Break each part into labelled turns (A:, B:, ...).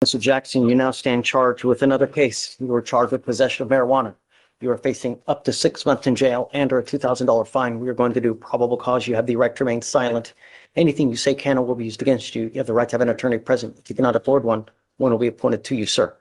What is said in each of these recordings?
A: Mr. Jackson, you now stand charged with another case. You were charged with possession of marijuana. You are facing up to 6 months in jail and or a $2,000 fine. We are going to do probable cause. You have the right to remain silent. Anything you say can or will be used against you. You have the right to have an attorney present. If you cannot afford one, one will be appointed to you, sir.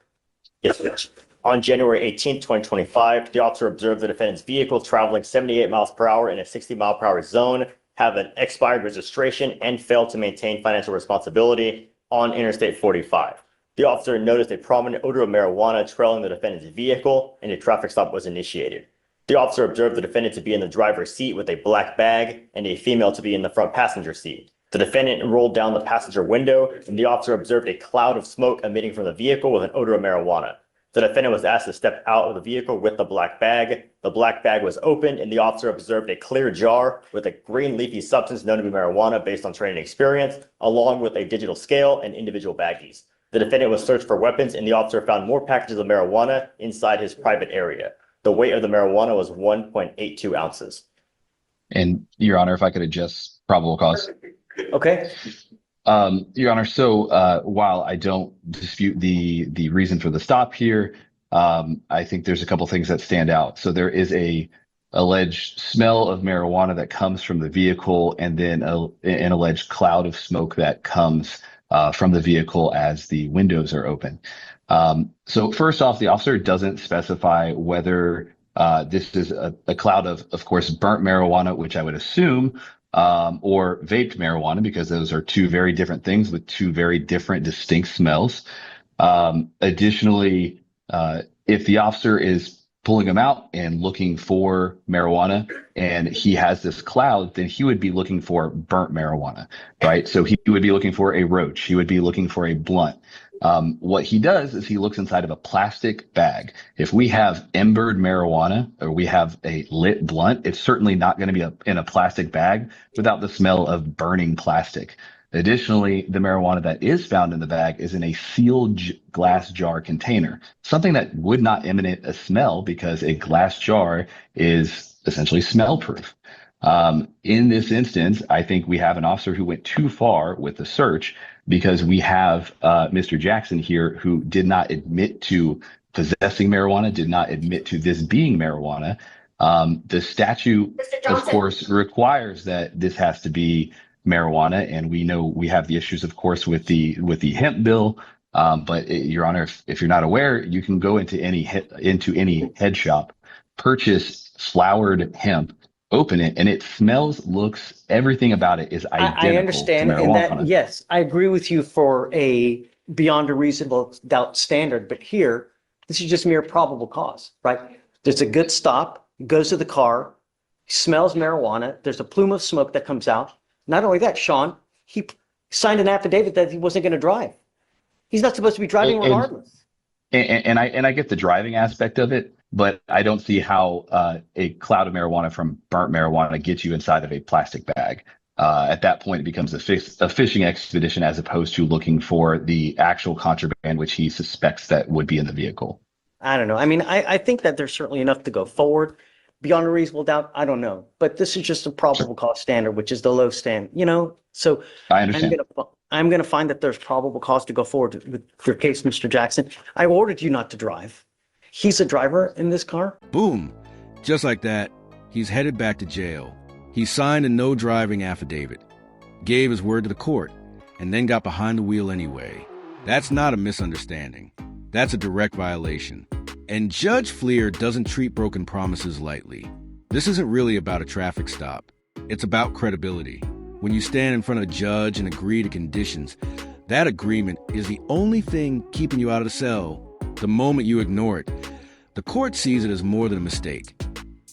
B: Yes, Judge. On January 18, 2025, the officer observed the defendant's vehicle traveling 78 miles per hour in a 60 mile per hour zone, have an expired registration, and failed to maintain financial responsibility on Interstate 45. The officer noticed a prominent odor of marijuana trailing the defendant's vehicle, and a traffic stop was initiated. The officer observed the defendant to be in the driver's seat with a black bag and a female to be in the front passenger seat. The defendant rolled down the passenger window, and the officer observed a cloud of smoke emitting from the vehicle with an odor of marijuana. The defendant was asked to step out of the vehicle with the black bag. The black bag was opened, and the officer observed a clear jar with a green leafy substance known to be marijuana based on training experience, along with a digital scale and individual baggies. The defendant was searched for weapons, and the officer found more packages of marijuana inside his private area. The weight of the marijuana was 1.82 ounces.
C: And Your Honor, if I could adjust probable cause.
A: Okay.
C: Your Honor, so while I don't dispute the reason for the stop here, I think there's a couple things that stand out. So there is a alleged smell of marijuana that comes from the vehicle, and then an alleged cloud of smoke that comes from the vehicle as the windows are open. So first off, the officer doesn't specify whether this is a cloud of course, burnt marijuana, which I would assume, or vaped marijuana, because those are two very different things with two very different distinct smells. Additionally, if the officer is pulling them out and looking for marijuana and he has this cloud, then he would be looking for burnt marijuana, right? So he would be looking for a roach. He would be looking for a blunt. What he does is he looks inside of a plastic bag. If we have embered marijuana or we have a lit blunt, it's certainly not going to be in a plastic bag without the smell of burning plastic. Additionally, the marijuana that is found in the bag is in a sealed glass jar container, something that would not emanate a smell because a glass jar is essentially smell proof. In this instance, I think we have an officer who went too far with the search, because we have Mr. Jackson here who did not admit to possessing marijuana, did not admit to this being marijuana. The statute, of course, requires that this has to be marijuana, and we know we have the issues, of course, with the hemp bill. But Your Honor, if you're not aware, you can go into any head shop, purchase flowered hemp, open it, and it smells, looks, everything about it is identical.
A: I understand,
C: to marijuana.
A: and that, yes, I agree with you for a beyond a reasonable doubt standard, but here, this is just mere probable cause, right? There's a good stop, goes to the car, smells marijuana, there's a plume of smoke that comes out. Not only that, Sean, he signed an affidavit that he wasn't going to drive. He's not supposed to be driving regardless.
C: And I get the driving aspect of it, but I don't see how a cloud of marijuana from burnt marijuana gets you inside of a plastic bag. At that point, it becomes a fishing expedition as opposed to looking for the actual contraband, which he suspects that would be in the vehicle.
A: I don't know. I mean, I think that there's certainly enough to go forward. Beyond a reasonable doubt, I don't know. But this is just a probable cause standard, which is the low stand, So
C: I understand.
A: I'm going to find that there's probable cause to go forward with your case, Mr. Jackson. I ordered you not to drive. He's a driver in this car.
D: Boom. Just like that, he's headed back to jail. He signed a no driving affidavit, gave his word to the court, and then got behind the wheel anyway. That's not a misunderstanding. That's a direct violation. And Judge Fleischer doesn't treat broken promises lightly. This isn't really about a traffic stop. It's about credibility. When you stand in front of a judge and agree to conditions, that agreement is the only thing keeping you out of the cell. The moment you ignore it, the court sees it as more than a mistake.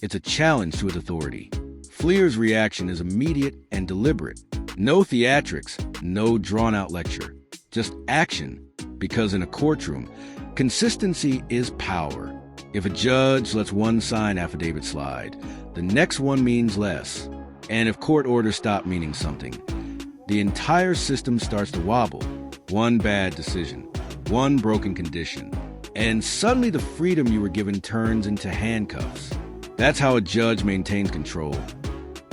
D: It's a challenge to its authority. Fleischer's reaction is immediate and deliberate. No theatrics, no drawn-out lecture. Just action, because in a courtroom, consistency is power. If a judge lets one signed affidavit slide, the next one means less. And if court orders stop meaning something, the entire system starts to wobble. One bad decision, one broken condition, and suddenly the freedom you were given turns into handcuffs. That's how a judge maintains control.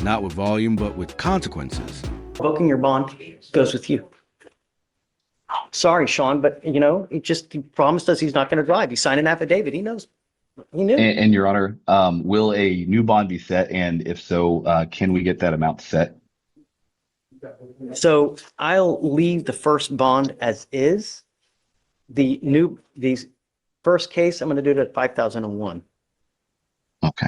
D: Not with volume, but with consequences.
A: Booking your bond goes with you. Sorry, Sean, but he promised us he's not going to drive. He signed an affidavit. He knows. He knew.
C: And Your Honor, will a new bond be set? And if so, can we get that amount set?
A: So I'll leave the first bond as is. The first case, I'm going to do it at 5,001.
C: Okay.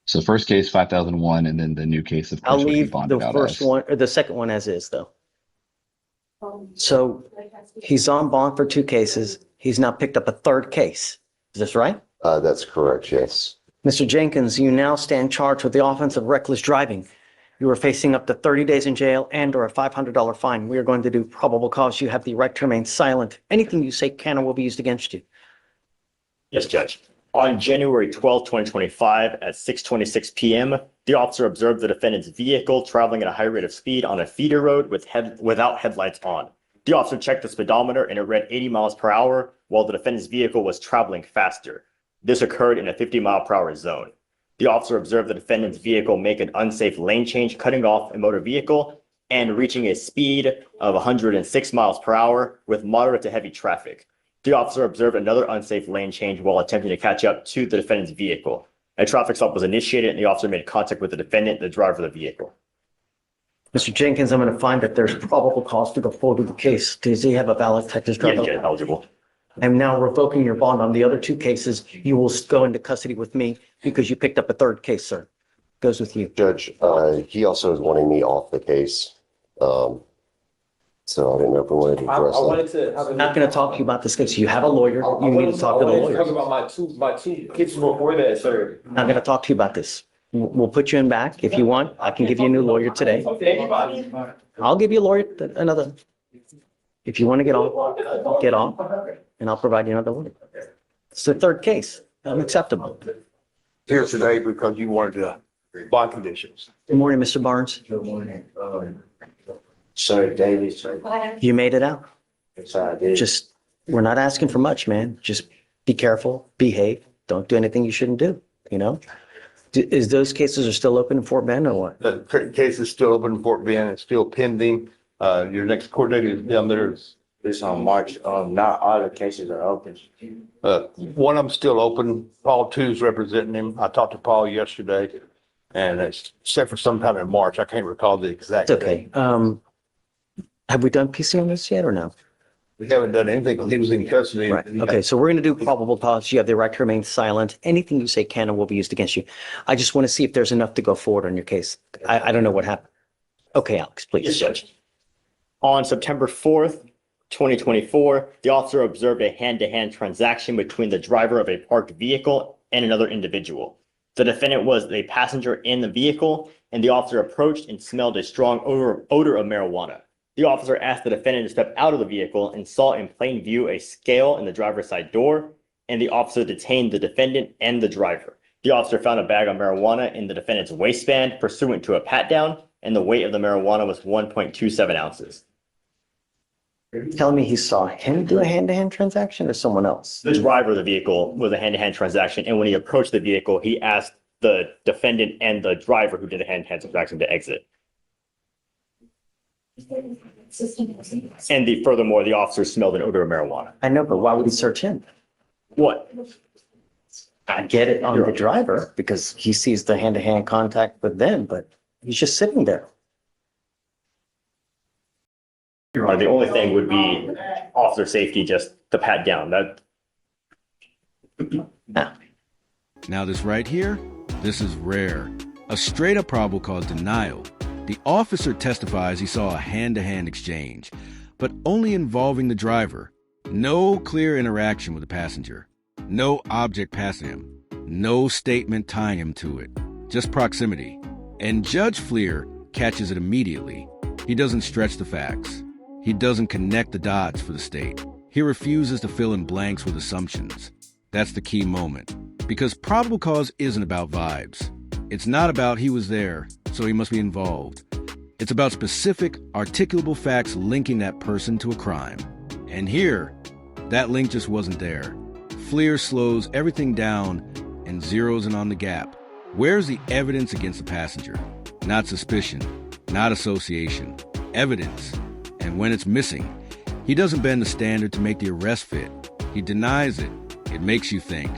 C: So first case, 5,001, and then the new case, of
A: I'll
C: course, would be
A: leave the
C: bonded out
A: first
C: as.
A: one or the second one as is, though. So he's on bond for 2 cases. He's now picked up a 3rd case. Is this right?
E: That's correct, yes.
A: Mr. Jenkins, you now stand charged with the offense of reckless driving. You are facing up to 30 days in jail and or a $500 fine. We are going to do probable cause. You have the right to remain silent. Anything you say can or will be used against you.
B: Yes, Judge. On January 12, 2025, at 6:26 p.m., the officer observed the defendant's vehicle traveling at a high rate of speed on a feeder road without headlights on. The officer checked the speedometer and it read 80 miles per hour while the defendant's vehicle was traveling faster. This occurred in a 50-mile-per-hour zone. The officer observed the defendant's vehicle make an unsafe lane change, cutting off a motor vehicle and reaching a speed of 106 miles per hour with moderate to heavy traffic. The officer observed another unsafe lane change while attempting to catch up to the defendant's vehicle. A traffic stop was initiated and the officer made contact with the defendant, the driver of the vehicle.
A: Mr. Jenkins, I'm going to find that there's probable cause to go forward with the case. Does he have a valid Texas driver?
B: Yes, Judge, eligible.
A: I'm now revoking your bond on the other 2 cases. You will go into custody with me because you picked up a 3rd case, sir. Goes with you.
E: Judge, he also is wanting me off the case. So I didn't know if we wanted to
F: I
E: address
F: wanted
E: that.
F: to have
A: I'm not going to talk to you about this case. You have a lawyer. You need to talk to the
F: Talk
A: lawyer.
F: about my two cases before that, sir.
A: I'm not going to talk to you about this. We'll put you in back if you want. I can give you a new lawyer today.
F: Anybody?
A: I'll give you a lawyer, another. If you want to get off, and I'll provide you another lawyer. It's the 3rd case. Unacceptable.
G: Here today because you wanted the bond conditions.
A: Good morning, Mr. Barnes.
H: Good morning. Sir Davis,
A: You made it out.
H: yes, I did.
A: We're not asking for much, man. Just be careful, behave. Don't do anything you shouldn't do, Is those cases are still open in Fort Bend or what?
G: The current case is still open in Fort Bend. It's still pending. Your next court date is down there.
H: This on March, not all the cases are open.
G: One of them still open. Paul Two's representing him. I talked to Paul yesterday and it's set for sometime in March. I can't recall the exact
A: It's
G: date.
A: okay. Have we done PC on this yet or no?
G: We haven't done anything because he was in custody.
A: Right. Okay. So we're going to do probable cause. You have the right to remain silent. Anything you say can or will be used against you. I just want to see if there's enough to go forward on your case. I don't know what happened. Okay, Alex, please.
B: Yes, Judge. On September 4th, 2024, the officer observed a hand-to-hand transaction between the driver of a parked vehicle and another individual. The defendant was a passenger in the vehicle, and the officer approached and smelled a strong odor of marijuana. The officer asked the defendant to step out of the vehicle and saw in plain view a scale in the driver's side door, and the officer detained the defendant and the driver. The officer found a bag of marijuana in the defendant's waistband pursuant to a pat-down, and the weight of the marijuana was 1.27 ounces.
A: You're telling me he saw him do a hand-to-hand transaction or someone else?
B: The driver of the vehicle was a hand-to-hand transaction, and when he approached the vehicle, he asked the defendant and the driver who did the hand-to-hand transaction to exit. And furthermore, the officer smelled an odor of marijuana.
A: I know, but why would he search him?
B: What?
A: I get it on the driver because he sees the hand-to-hand contact with them, but he's just sitting there.
B: Your Honor, the only thing would be officer safety, just the pat down.
D: Now this right here, this is rare. A straight up probable cause denial. The officer testifies he saw a hand-to-hand exchange, but only involving the driver. No clear interaction with the passenger. No object passing him. No statement tying him to it. Just proximity. And Judge Fleischer catches it immediately. He doesn't stretch the facts. He doesn't connect the dots for the state. He refuses to fill in blanks with assumptions. That's the key moment. Because probable cause isn't about vibes. It's not about he was there, so he must be involved. It's about specific, articulable facts linking that person to a crime. And here, that link just wasn't there. Fleischer slows everything down and zeroes in on the gap. Where's the evidence against the passenger? Not suspicion, not association. Evidence. And when it's missing, He doesn't bend the standard to make the arrest fit. He denies it. It makes you think.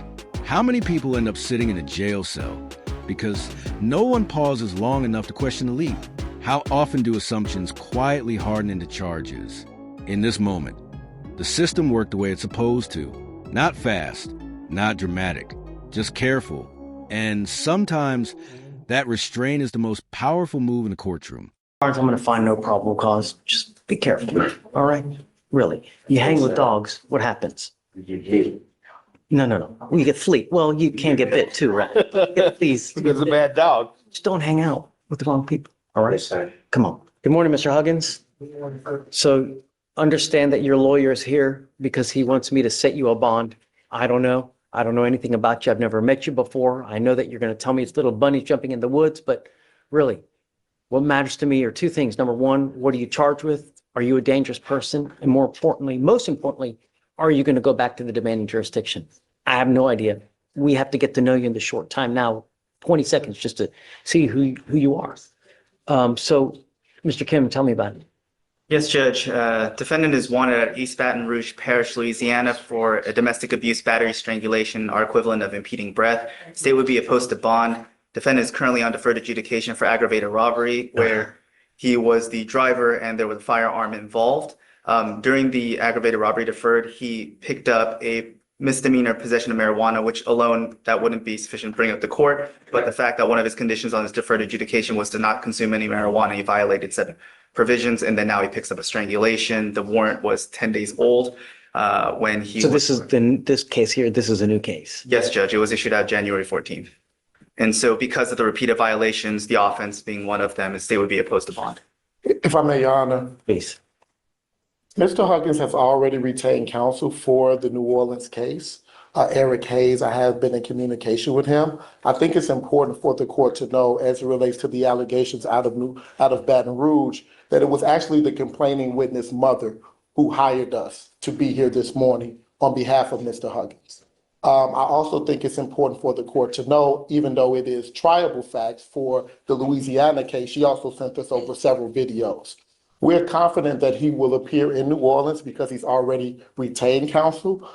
D: How many people end up sitting in a jail cell because no one pauses long enough to question the lead? How often do assumptions quietly harden into charges? In this moment, the system worked the way it's supposed to. Not fast, not dramatic, just careful. And sometimes that restraint is the most powerful move in the courtroom.
A: I'm going to find no probable cause. Just be careful. All right? Really. You hang with dogs, what happens?
H: You hit.
A: No. You get fleet. Well, you can get bit too, right? Please.
G: It's a bad dog.
A: Just don't hang out with the wrong people. All right?
H: Yes, sir.
A: Come on. Good morning, Mr. Huggins. So understand that your lawyer is here because he wants me to set you a bond. I don't know. I don't know anything about you. I've never met you before. I know that you're going to tell me it's little bunnies jumping in the woods, but really, what matters to me are two things. Number one, what are you charged with? Are you a dangerous person? And more importantly, most importantly, are you going to go back to the demanding jurisdiction? I have no idea. We have to get to know you in the short time now, 20 seconds, just to see who you are. So, Mr. Kim, tell me about it.
I: Yes, Judge. Defendant is wanted at East Baton Rouge Parish, Louisiana for a domestic abuse, battery, strangulation, or equivalent of impeding breath. State would be opposed to bond. Defendant is currently on deferred adjudication for aggravated robbery, where he was the driver and there was a firearm involved. During the aggravated robbery deferred, he picked up a misdemeanor possession of marijuana, which alone, that wouldn't be sufficient to bring up the court. But the fact that one of his conditions on his deferred adjudication was to not consume any marijuana, he violated said provisions. And then now he picks up a strangulation. The warrant was 10 days old when he.
A: So this case here, this is a new case.
I: Yes, Judge. It was issued out January 14th. And so because of the repeated violations, the offense being one of them, the state would be opposed to bond.
J: If I may, Your Honor.
A: Please.
J: Mr. Huggins has already retained counsel for the New Orleans case. Eric Hayes, I have been in communication with him. I think it's important for the court to know, as it relates to the allegations out of Baton Rouge, that it was actually the complaining witness mother who hired us to be here this morning on behalf of Mr. Huggins. I also think it's important for the court to know, even though it is triable facts for the Louisiana case, she also sent us over several videos. We're confident that he will appear in New Orleans because he's already retained counsel.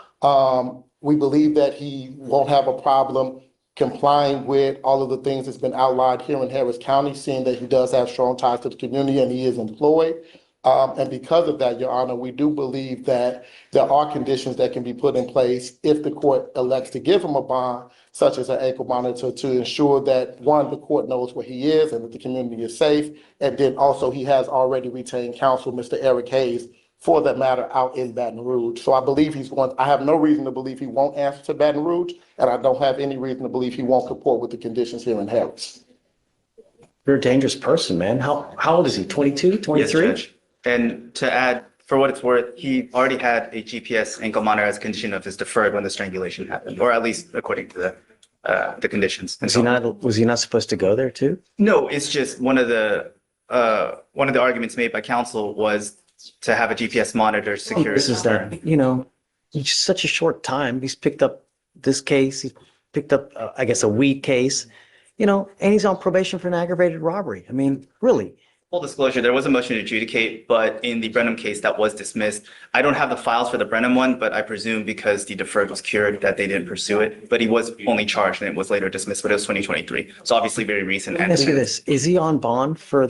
J: We believe that he won't have a problem complying with all of the things that's been outlined here in Harris County, seeing that he does have strong ties to the community and he is employed. And because of that, Your Honor, we do believe that there are conditions that can be put in place if the court elects to give him a bond, such as an ankle monitor, to ensure that, one, the court knows where he is and that the community is safe. And then also he has already retained counsel, Mr. Eric Hayes, for that matter, out in Baton Rouge. So I believe I have no reason to believe he won't answer to Baton Rouge, and I don't have any reason to believe he won't comport with the conditions here in Harris.
A: You're a dangerous person, man. How old is he? 22, 23?
I: Yes, Judge. And to add, for what it's worth, he already had a GPS ankle monitor as a condition of his deferred when the strangulation happened, or at least according to the conditions.
A: Was he not supposed to go there too?
I: No, it's just one of the arguments made by counsel was to have a GPS monitor secure.
A: This is that, it's just such a short time. He's picked up this case. He's picked up, I guess, a weed case, and he's on probation for an aggravated robbery. I mean, really.
I: Full disclosure, there was a motion to adjudicate, but in the Brenham case that was dismissed. I don't have the files for the Brenham one, but I presume because the deferred was cured that they didn't pursue it. But he was only charged and it was later dismissed, but it was 2023. So obviously very recent.
A: Let me ask you this. Is he on bond for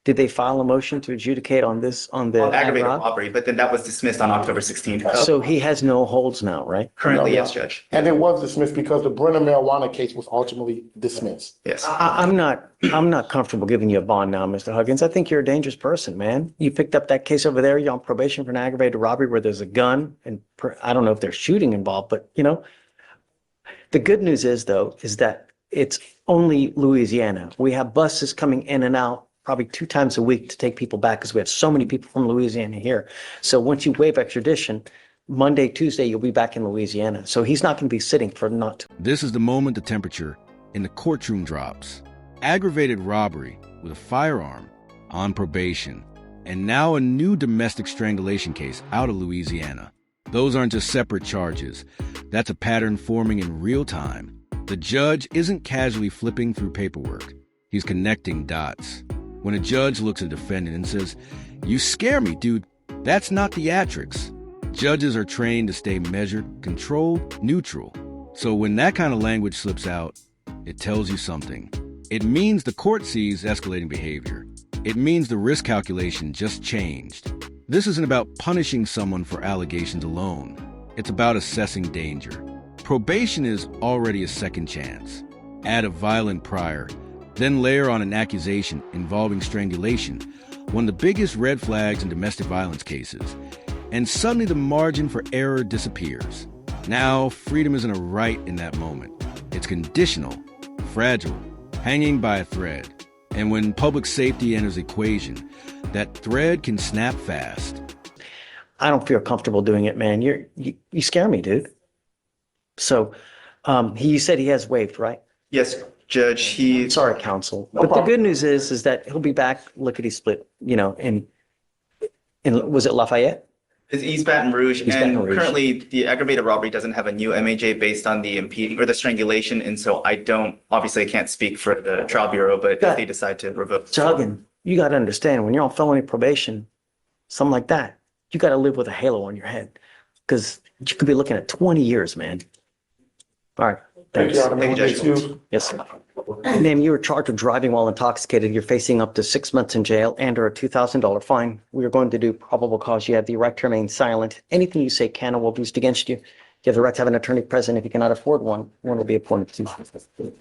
A: did they file a motion to adjudicate on the
I: aggravated robbery, but then that was dismissed on October 16th.
A: So he has no holds now, right?
I: Currently,
J: No,
I: yes, Judge.
J: And it was dismissed because the Brenham marijuana case was ultimately dismissed.
I: Yes.
A: I'm not comfortable giving you a bond now, Mr. Huggins. I think you're a dangerous person, man. You picked up that case over there. You're on probation for an aggravated robbery where there's a gun, and I don't know if there's shooting involved, but the good news is that it's only Louisiana. We have buses coming in and out probably 2 times a week to take people back because we have so many people from Louisiana here. So once you waive extradition, Monday, Tuesday, you'll be back in Louisiana. So he's not going to be sitting for not.
D: This is the moment the temperature in the courtroom drops. Aggravated robbery with a firearm, on probation, and now a new domestic strangulation case out of Louisiana. Those aren't just separate charges. That's a pattern forming in real time. The judge isn't casually flipping through paperwork. He's connecting dots. When a judge looks at a defendant and says, "You scare me, dude," That's not theatrics. Judges are trained to stay measured, controlled, neutral. So when that kind of language slips out, it tells you something. It means the court sees escalating behavior. It means the risk calculation just changed. This isn't about punishing someone for allegations alone. It's about assessing danger. Probation is already a second chance. Add a violent prior, then layer on an accusation involving strangulation, one of the biggest red flags in domestic violence cases, and suddenly the margin for error disappears. Now, freedom isn't a right in that moment. It's conditional, fragile, hanging by a thread. And when public safety enters the equation, that thread can snap fast.
A: I don't feel comfortable doing it, man. You scare me, dude. So, he said he has waived, right?
I: Yes, Judge,
A: Sorry, counsel. But the good news is that he'll be back lickety split, in was it Lafayette?
I: is East Baton Rouge,
A: East Baton
I: and
A: Rouge.
I: currently the aggravated robbery doesn't have a new MAJ based on the impeding or the strangulation, and so I can't speak for the trial bureau, but if they decide to revoke.
A: Juggin, you got to understand, when you're on felony probation, something like that, you got to live with a halo on your head because you could be looking at 20 years, man. All right. Thanks.
I: Thank you, Judge.
A: Yes. Ma'am, you were charged with driving while intoxicated. You're facing up to 6 months in jail and or a $2,000 fine. We are going to do probable cause. You have the right to remain silent. Anything you say can or will be used against you. You have the right to have an attorney present. If you cannot afford one will be appointed to you.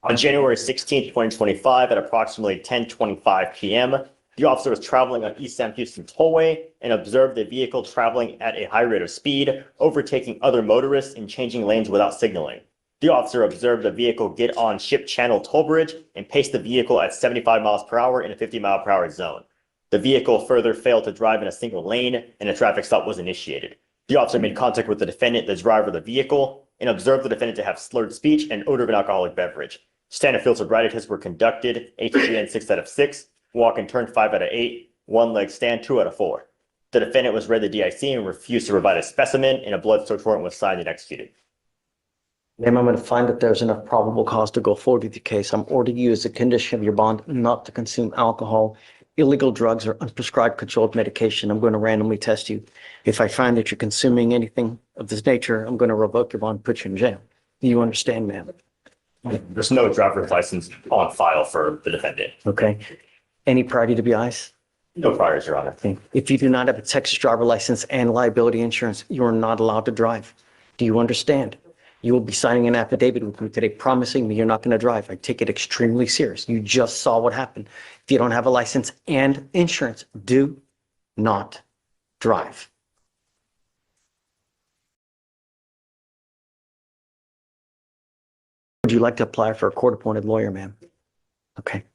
B: On January 16, 2025, at approximately 10:25 p.m., the officer was traveling on East Sam Houston Tollway and observed the vehicle traveling at a high rate of speed, overtaking other motorists and changing lanes without signaling. The officer observed the vehicle get on Ship Channel Toll Bridge and pace the vehicle at 75 miles per hour in a 50 mile per hour zone. The vehicle further failed to drive in a single lane and a traffic stop was initiated. The officer made contact with the defendant, the driver of the vehicle, and observed the defendant to have slurred speech and odor of an alcoholic beverage. Standard field sobriety tests were conducted, HGN 6 out of 6, walk and turn 5 out of 8, one leg stand 2 out of 4. The defendant was read the DIC and refused to provide a specimen, and a blood search warrant was signed and executed.
A: Ma'am, I'm going to find that there's enough probable cause to go forward with your case. I'm ordering you as a condition of your bond not to consume alcohol, illegal drugs, or unprescribed controlled medication. I'm going to randomly test you. If I find that you're consuming anything of this nature, I'm going to revoke your bond, put you in jail. Do you understand, ma'am?
B: There's no driver's license on file for the defendant.
A: Okay. Any prior DWIs?
B: No priors, Your Honor.
A: Okay. If you do not have a Texas driver license and liability insurance, you are not allowed to drive. Do you understand? You will be signing an affidavit with me today promising me you're not going to drive. I take it extremely serious. You just saw what happened. If you don't have a license and insurance, do not drive. Would you like to apply for a court-appointed lawyer, ma'am? Okay.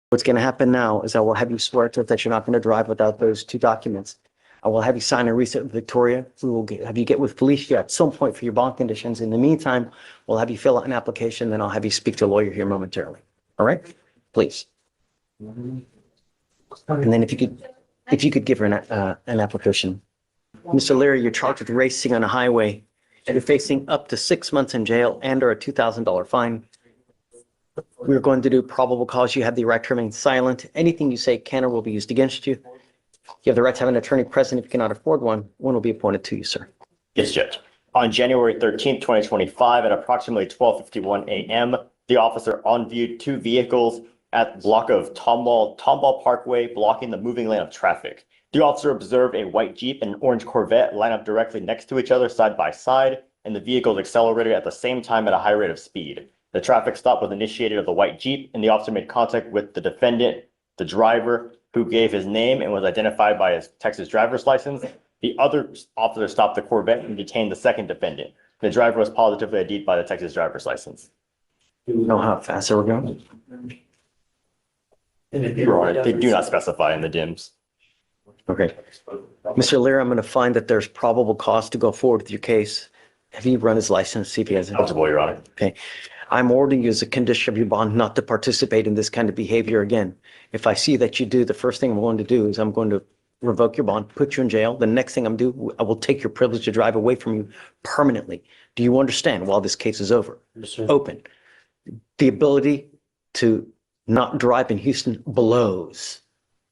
A: What's going to happen now is I will have you swear to it that you're not going to drive without those two documents. I will have you sign a receipt with Victoria. We will have you get with Felicia at some point for your bond conditions. In the meantime, we'll have you fill out an application, then I'll have you speak to a lawyer here momentarily. All right? Please. And then if you could give her an application. Mr. Leary, you're charged with racing on a highway. You're facing up to 6 months in jail and or a $2,000 fine. We're going to do probable cause. You have the right to remain silent. Anything you say can or will be used against you. You have the right to have an attorney present. If you cannot afford one will be appointed to you, sir.
B: Yes, Judge. On January 13, 2025, at approximately 12:51 a.m., the officer on-viewed two vehicles at the block of Tomball Parkway, blocking the moving lane of traffic. The officer observed a white Jeep and an orange Corvette line up directly next to each other side by side, and the vehicles accelerated at the same time at a high rate of speed. The traffic stop was initiated of the white Jeep, and the officer made contact with the defendant, the driver, who gave his name and was identified by his Texas driver's license. The other officer stopped the Corvette and detained the second defendant. The driver was positively ID'd by the Texas driver's license.
A: Do you know how fast they were going?
B: Your Honor, they do not specify in the DIMS.
A: Okay. Mr. Leary, I'm going to find that there's probable cause to go forward with your case. Have you run his license, see if he has it?
B: Eligible, Your Honor.
A: Okay. I'm ordering you as a condition of your bond not to participate in this kind of behavior again. If I see that you do, the first thing I'm going to do is I'm going to revoke your bond, put you in jail. The next thing I'm doing, I will take your privilege to drive away from you permanently. Do you understand while this case is over?
H: Yes, sir.
A: Open. The ability to not drive in Houston blows.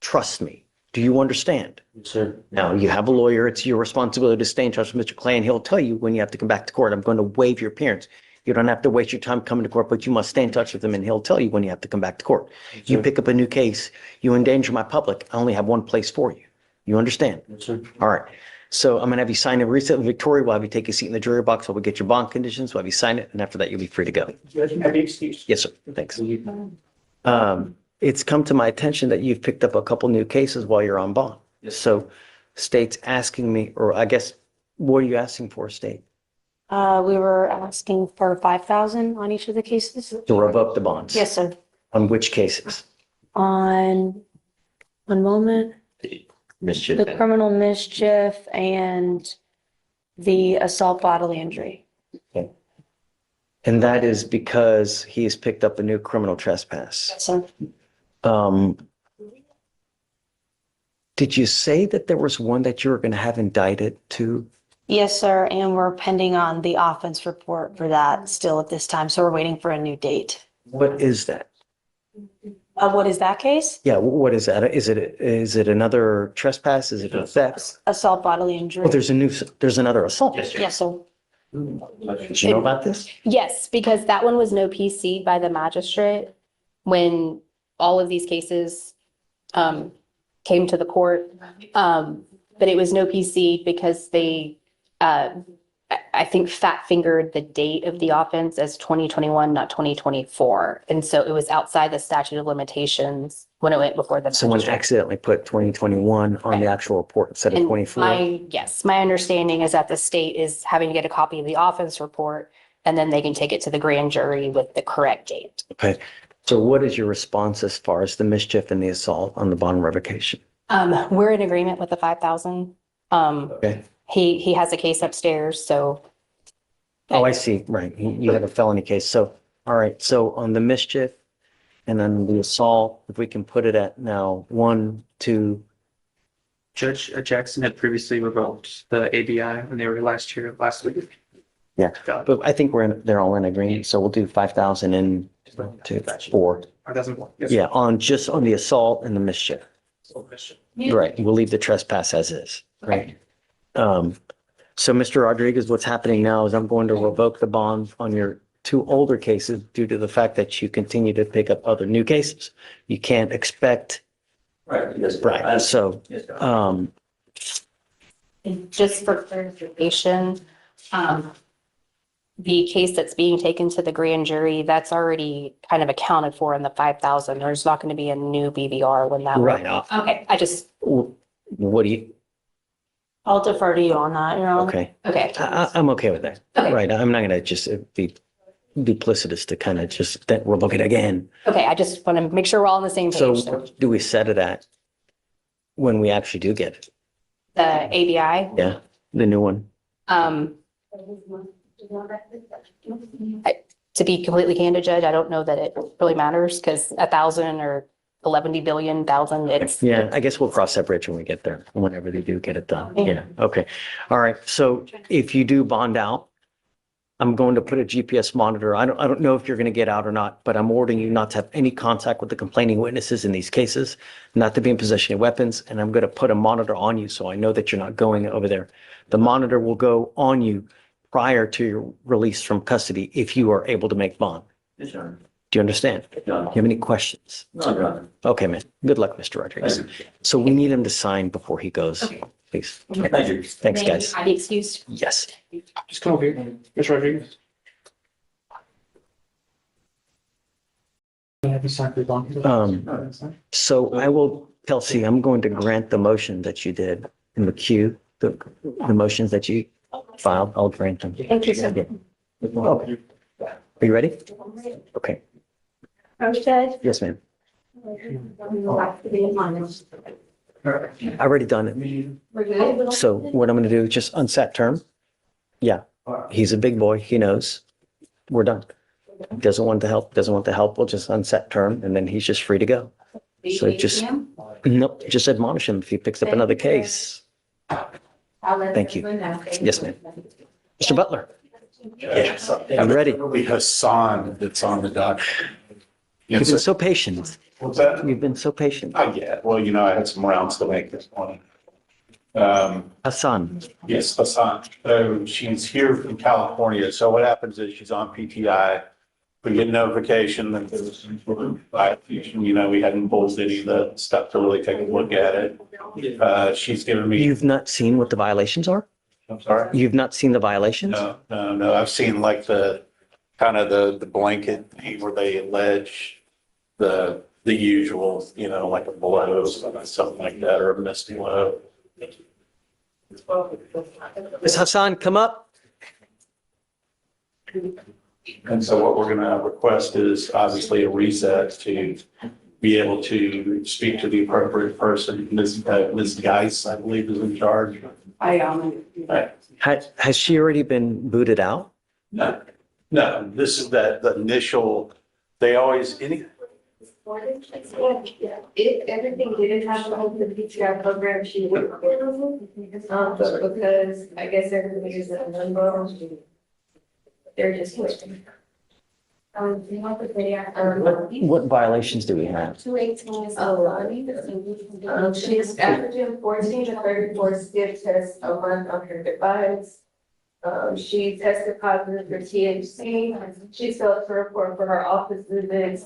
A: Trust me. Do you understand?
H: Yes, sir.
A: Now, you have a lawyer. It's your responsibility to stay in touch with Mr. Clay, and he'll tell you when you have to come back to court. I'm going to waive your appearance. You don't have to waste your time coming to court, but you must stay in touch with him, and he'll tell you when you have to come back to court. You
H: sir.
A: pick up a new case, you endanger my public. I only have one place for you. You understand?
H: Yes, sir.
A: All right. So I'm going to have you sign a receipt of Victoria. We'll have you take a seat in the jury box while we get your bond conditions. We'll have you sign it, and after that, you'll be free to go.
F: Have the excuse.
A: Yes, sir. Thanks. It's come to my attention that you've picked up a couple new cases while you're on bond. So state's asking me, or I guess, what are you asking for, state?
K: We were asking for 5,000 on each of the cases.
A: To revoke the bonds?
K: Yes, sir.
A: On which cases?
K: On one moment,
B: Mischief.
K: the criminal mischief and the assault bodily injury.
A: Okay. And that is because he has picked up a new criminal trespass.
K: Yes, sir.
A: Did you say that there was one that you were going to have indicted too?
K: Yes, sir. And we're pending on the offense report for that still at this time. So we're waiting for a new date.
A: What is that?
K: What is that case?
A: Yeah, what is that? Is it another trespass? Is it a theft?
K: Assault bodily injury.
A: Oh, there's another assault.
K: Yes, sir.
A: Did you know about this?
L: Yes, because that one was no PC by the magistrate when all of these cases came to the court. But it was no PC because they, I think, fat fingered the date of the offense as 2021, not 2024. And so it was outside the statute of limitations when it went before the
A: Someone
L: magistrate.
A: accidentally put 2021 on the actual report instead of
L: And
A: 24.
L: yes, my understanding is that the state is having to get a copy of the offense report and then they can take it to the grand jury with the correct date.
A: Okay. So what is your response as far as the mischief and the assault on the bond revocation?
L: We're in agreement with the 5,000.
A: Okay.
L: He has a case upstairs, so.
A: Oh, I see. Right. You have a felony case. So, all right. So on the mischief and then the assault, if we can put it at now 1, 2.
F: Judge Jackson had previously revoked the ABI when they were last week.
A: Yeah. But I think they're all in agreement. So we'll do 5,000 and 2, 4.
F: 5,001.
A: Yeah. On the assault and the mischief. Right. We'll leave the trespass as is. Right. So Mr. Rodriguez, what's happening now is I'm going to revoke the bond on your 2 older cases due to the fact that you continue to pick up other new cases. You can't expect.
H: Right. Yes,
A: Right. So,
L: And just for clarification, the case that's being taken to the grand jury, that's already kind of accounted for in the 5,000. There's not going to be a new BVR when that.
A: right.
L: Okay,
A: What do you?
K: I'll defer to you on that, Your Honor.
A: Okay.
L: okay.
A: I'm okay with that.
L: Okay.
A: Right. I'm not going to just be duplicitous to kind of just that we'll look at it again.
L: Okay, I just want to make sure we're all on the same
A: So
L: page.
A: do we set it at when we actually do get it?
L: The ABI,
A: Yeah. The new one.
L: to be completely candid, Judge, I don't know that it really matters because 1,000 or 11 billion thousand, it's.
A: Yeah. I guess we'll cross that bridge when we get there, whenever they do get it done. Yeah. Okay. All right. So if you do bond out, I'm going to put a GPS monitor. I don't know if you're going to get out or not, but I'm ordering you not to have any contact with the complaining witnesses in these cases, not to be in possession of weapons. And I'm going to put a monitor on you so I know that you're not going over there. The monitor will go on you prior to your release from custody if you are able to make bond.
H: Yes, sir.
A: Do you understand? Do you have any questions?
H: No, Your Honor.
A: Okay, man. Good luck, Mr. Rodriguez. So we need him to sign before he goes, please.
H: Thank you.
A: Thanks, guys.
L: I be excused.
A: Yes.
F: Just come over here, Mr. Rodriguez. Have you signed for bond?
A: So I will, Kelsey, I'm going to grant the motion that you did in the queue, the motions that you filed, I'll grant them.
L: Thank you, sir.
A: Okay. Are you ready? Okay.
K: Judge?
A: Yes, ma'am. I already done it.
K: We're good?
A: So what I'm going to do is just unset term. Yeah, he's a big boy. He knows. We're done. Doesn't want the help, we'll just unset term and then he's just free to go. So just, Nope, just admonish him if he picks up another case. Thank you. Yes, ma'am. Mr. Butler,
M: Yes.
A: I'm ready.
M: Probably Hassan that's on the dock.
A: You've been so patient.
M: What's that?
A: You've been so patient.
M: I get, well, I had some rounds to make this morning.
A: Hassan,
M: Yes, Hassan. She's here from California. So what happens is she's on PTI. We get notification that there was some sort of violation. We hadn't pulled any of the stuff to really take a look at it. She's given me,
A: you've not seen what the violations are?
M: I'm sorry.
A: You've not seen the violations?
M: No. I've seen like the kind of the blanket thing where they allege the usual, like a blow, something like that, or a missed blow.
A: Ms. Hassan, come up.
M: And so what we're going to request is obviously a recess to be able to speak to the appropriate person. Ms. Geis, I believe, is in charge. Right.
A: Has she already been booted out?
M: No, this is the initial, they always,
N: If everything didn't happen on the PTI program, she would have been. But because I guess everybody is in limbo, they're just waiting.
A: What violations do we have?
N: 218 is a lot. She's averaging 14 to 34 skip tests a month on her device. She tested positive for THC. She failed to report for her office visits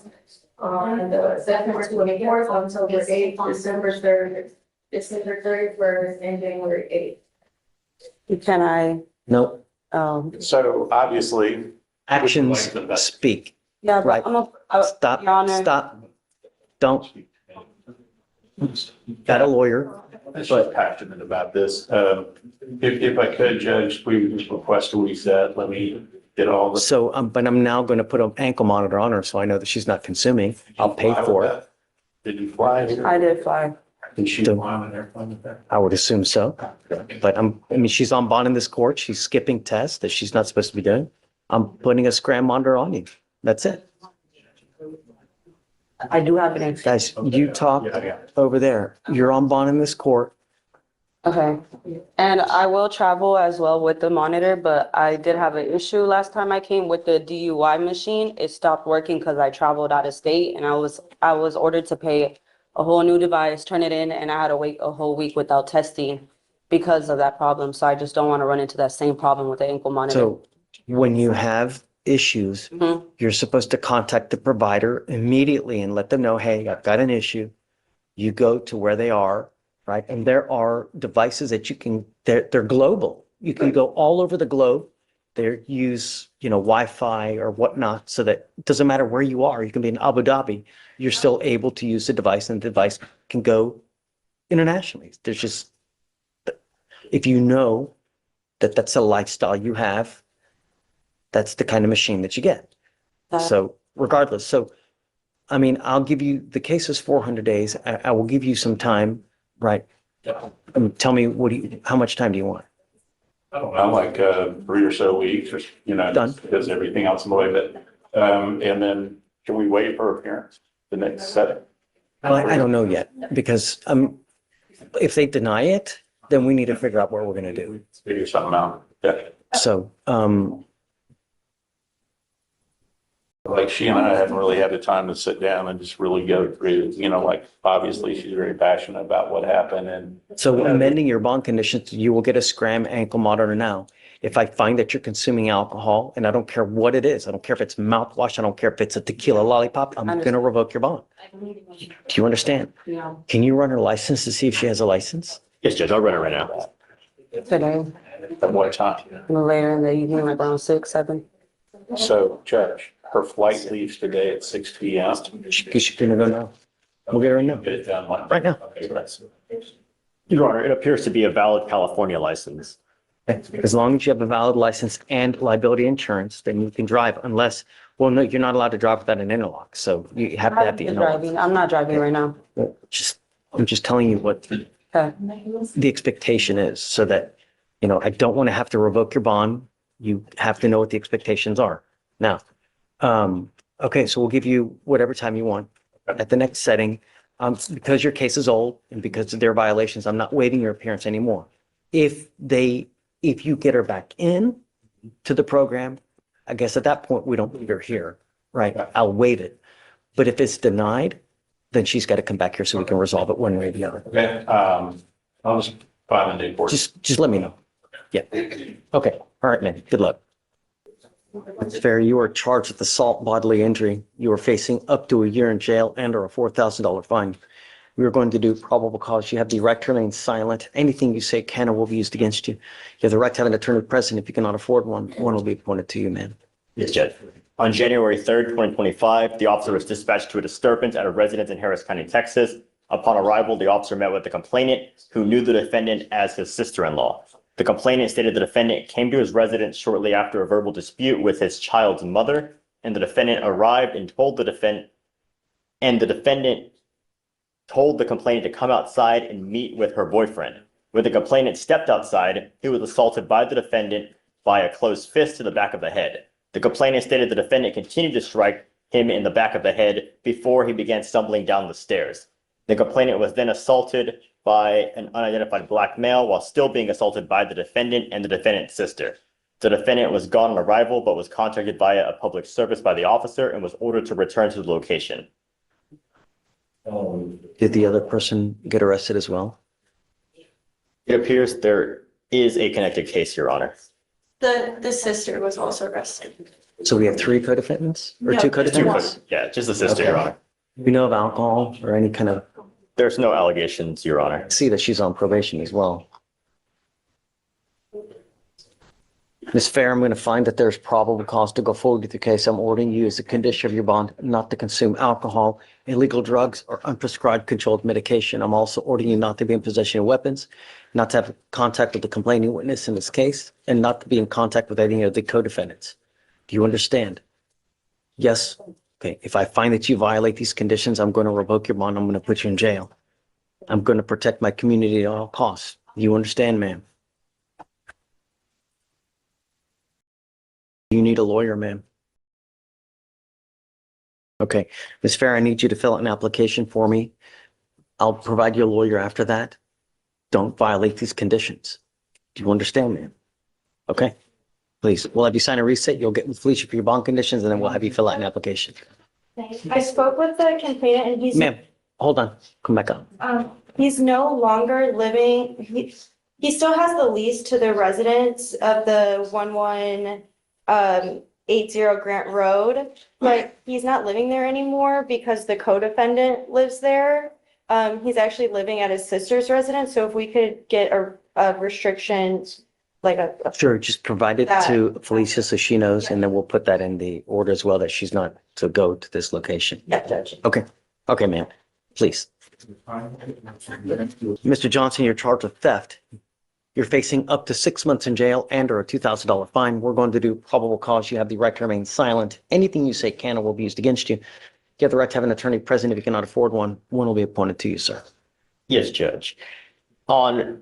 N: on the September 24th, October 8th, December 3rd, December 31st, and January 8th.
K: Can I?
A: No.
M: so obviously.
A: Actions speak.
K: Yeah, but
A: Right.
K: Your Honor.
A: Stop. Don't. Got a lawyer.
M: I'm so passionate about this. If I could, Judge, we would request a reset. Let me get all the.
A: So, but I'm now going to put an ankle monitor on her so I know that she's not consuming. I'll pay for it.
M: Did you fly?
K: I did fly.
M: Did she fly on an airplane with that?
A: I would assume so. But she's on bond in this court. She's skipping tests that she's not supposed to be doing. I'm putting a scram monitor on you. That's it.
K: I do have an.
A: Guys, you talk over there. You're on bond in this court.
K: Okay. And I will travel as well with the monitor, but I did have an issue last time I came with the DUI machine. It stopped working because I traveled out of state and I was ordered to pay a whole new device, turn it in, and I had to wait a whole week without testing because of that problem. So I just don't want to run into that same problem with the ankle monitor.
A: So when you have issues, you're supposed to contact the provider immediately and let them know, hey, I've got an issue. You go to where they are, right? And there are devices that they're global. You can go all over the globe. They use, Wi-Fi or whatnot, so that it doesn't matter where you are. You can be in Abu Dhabi. You're still able to use the device, and the device can go internationally. There's just, if you know that that's a lifestyle you have, that's the kind of machine that you get. So regardless, I'll give you, the case is 400 days. I will give you some time, right? Tell me, how much time do you want?
M: I don't know, like 3 or so weeks, or,
A: Done.
M: Because everything else in the way, but, and then can we wait for appearance, the next setting?
A: Well, I don't know yet, because if they deny it, then we need to figure out what we're going to do.
M: Figure something out. Yeah.
A: So,
M: like she and I haven't really had the time to sit down and just really go through, like obviously she's very passionate about what happened and.
A: So amending your bond conditions, you will get a scram ankle monitor now. If I find that you're consuming alcohol, and I don't care what it is, I don't care if it's mouthwash, I don't care if it's a tequila lollipop, I'm going to revoke your bond. Do you understand?
K: Yeah.
A: Can you run her license to see if she has a license?
B: Yes, Judge, I'll run it right now.
K: Today,
M: At what time?
K: later in the evening, like around 6, 7.
M: So Judge, her flight leaves today at 6 p.m.
A: She's going to go now. We'll get her in now.
M: Get it done like.
A: Right now.
M: Okay, right.
B: Your Honor, it appears to be a valid California license.
A: As long as you have a valid license and liability insurance, then you can drive unless, well, no, you're not allowed to drive without an interlock. So you have to have the interlock.
K: I'm not driving right now.
A: I'm just telling you what
K: Okay.
A: the expectation is, so that, I don't want to have to revoke your bond. You have to know what the expectations are. Now, okay, so we'll give you whatever time you want. At the next setting, Because your case is old and because of their violations, I'm not waiving your appearance anymore. If you get her back in to the program, I guess at that point, we don't leave her here, right? I'll waive it. But if it's denied, then she's got to come back here so we can resolve it one way or the other.
M: Okay, I'll just file a date for it.
A: Just let me know. Yeah. Okay. All right, man. Good luck. Ms. Fair, you are charged with assault bodily injury. You are facing up to a year in jail and or a $4,000 fine. We are going to do probable cause. You have the right to remain silent. Anything you say can or will be used against you. You have the right to have an attorney present. If you cannot afford one will be appointed to you, man.
B: Yes, Judge. On January 3rd, 2025, the officer was dispatched to a disturbance at a residence in Harris County, Texas. Upon arrival, the officer met with the complainant, who knew the defendant as his sister-in-law. The complainant stated the defendant came to his residence shortly after a verbal dispute with his child's mother, and the defendant arrived and told the defendant told the complainant to come outside and meet with her boyfriend. When the complainant stepped outside, he was assaulted by the defendant by a closed fist to the back of the head. The complainant stated the defendant continued to strike him in the back of the head before he began stumbling down the stairs. The complainant was then assaulted by an unidentified black male while still being assaulted by the defendant and the defendant's sister. The defendant was gone on arrival but was contacted via a public service by the officer and was ordered to return to the location.
A: Did the other person get arrested as well?
B: It appears there is a connected case, Your Honor.
N: The sister was also arrested.
A: So we have 3 co-defendants or
N: No,
A: 2
N: just
A: co-defendants?
B: Yeah, just the sister,
A: Okay.
B: Your Honor.
A: Do we know of alcohol or any kind of,
B: There's no allegations, Your Honor.
A: I see that she's on probation as well. Ms. Fair, I'm going to find that there's probable cause to go forward with the case. I'm ordering you as a condition of your bond not to consume alcohol, illegal drugs, or unprescribed controlled medication. I'm also ordering you not to be in possession of weapons, not to have contact with the complaining witness in this case, and not to be in contact with any of the co-defendants. Do you understand? Yes? Okay. If I find that you violate these conditions, I'm going to revoke your bond. I'm going to put you in jail. I'm going to protect my community at all costs. You understand, ma'am? You need a lawyer, ma'am. Okay. Ms. Fair, I need you to fill out an application for me. I'll provide you a lawyer after that. Don't violate these conditions. Do you understand, ma'am? Okay. Please, we'll have you sign a reset. You'll get with Fleischer for your bond conditions, and then we'll have you fill out an application.
O: I spoke with the complainant and
A: Ma'am, hold on. Come back up.
O: he's no longer living, he still has the lease to the residence of the 1180 Grant Road, but he's not living there anymore because the co-defendant lives there. He's actually living at his sister's residence, so if we could get a restriction, like a.
A: Sure, just provide it to Felicia so she knows, and then we'll put that in the order as well, that she's not to go to this location.
O: Yeah, Judge.
A: Okay, okay, ma'am, please. Mr. Johnson, you're charged with theft. You're facing up to 6 months in jail and or a $2,000 fine. We're going to do probable cause. You have the right to remain silent. Anything you say can or will be used against you. You have the right to have an attorney present. If you cannot afford one, one will be appointed to you, sir.
B: Yes, Judge. On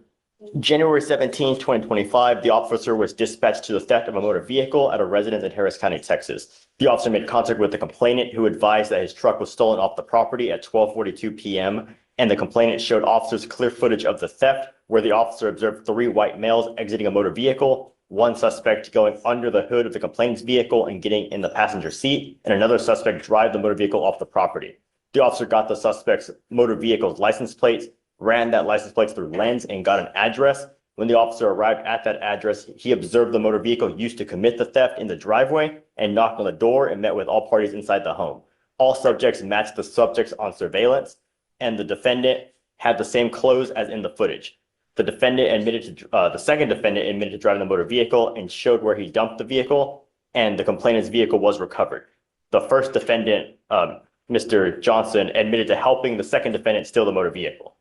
B: January 17, 2025, the officer was dispatched to the theft of a motor vehicle at a residence in Harris County, Texas. The officer made contact with the complainant, who advised that his truck was stolen off the property at 12:42 p.m., and the complainant showed officers clear footage of the theft, where the officer observed 3 white males exiting a motor vehicle, one suspect going under the hood of the complainant's vehicle and getting in the passenger seat, and another suspect drive the motor vehicle off the property. The officer got the suspect's motor vehicle's license plates, ran that license plate through Lens, and got an address. When the officer arrived at that address, he observed the motor vehicle used to commit the theft in the driveway and knocked on the door and met with all parties inside the home. All subjects matched the subjects on surveillance, and the defendant had the same clothes as in the footage. The second defendant admitted to driving the motor vehicle and showed where he dumped the vehicle, and the complainant's vehicle was recovered. The first defendant, Mr. Johnson, admitted to helping the second defendant steal the motor vehicle.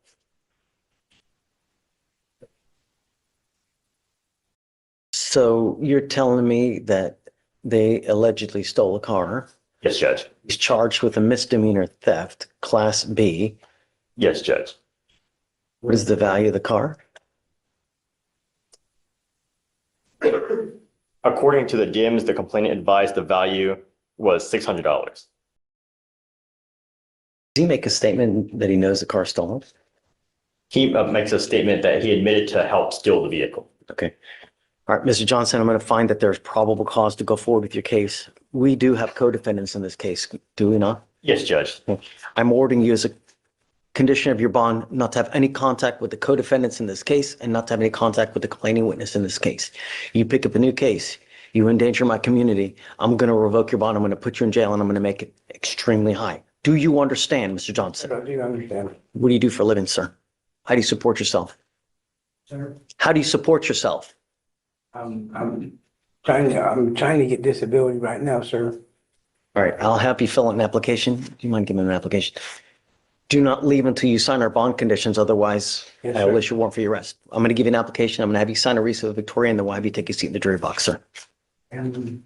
A: So you're telling me that they allegedly stole a car?
B: Yes, Judge.
A: He's charged with a misdemeanor theft, Class B.
B: Yes, Judge.
A: What is the value of the car?
B: According to the DIMS, the complainant advised the value was $600.
A: Does he make a statement that he knows the car is stolen?
B: He makes a statement that he admitted to help steal the vehicle.
A: Okay. All right, Mr. Johnson, I'm going to find that there's probable cause to go forward with your case. We do have co-defendants in this case, do we not?
B: Yes, Judge.
A: I'm ordering you as a condition of your bond not to have any contact with the co-defendants in this case and not to have any contact with the complaining witness in this case. You pick up a new case, you endanger my community, I'm going to revoke your bond, I'm going to put you in jail, and I'm going to make it extremely high. Do you understand, Mr. Johnson?
H: I do understand.
A: What do you do for a living, sir? How do you support yourself?
H: Sir,
A: How do you support yourself?
H: I'm trying to get disability right now, sir.
A: All right, I'll help you fill out an application. Do you mind giving me an application? Do not leave until you sign our bond conditions, otherwise
H: Yes,
A: I will
H: sir.
A: issue a warrant for your arrest. I'm going to give you an application. I'm going to have you sign a receipt with Victoria, and then we'll have you take a seat in the jury box, sir.
H: And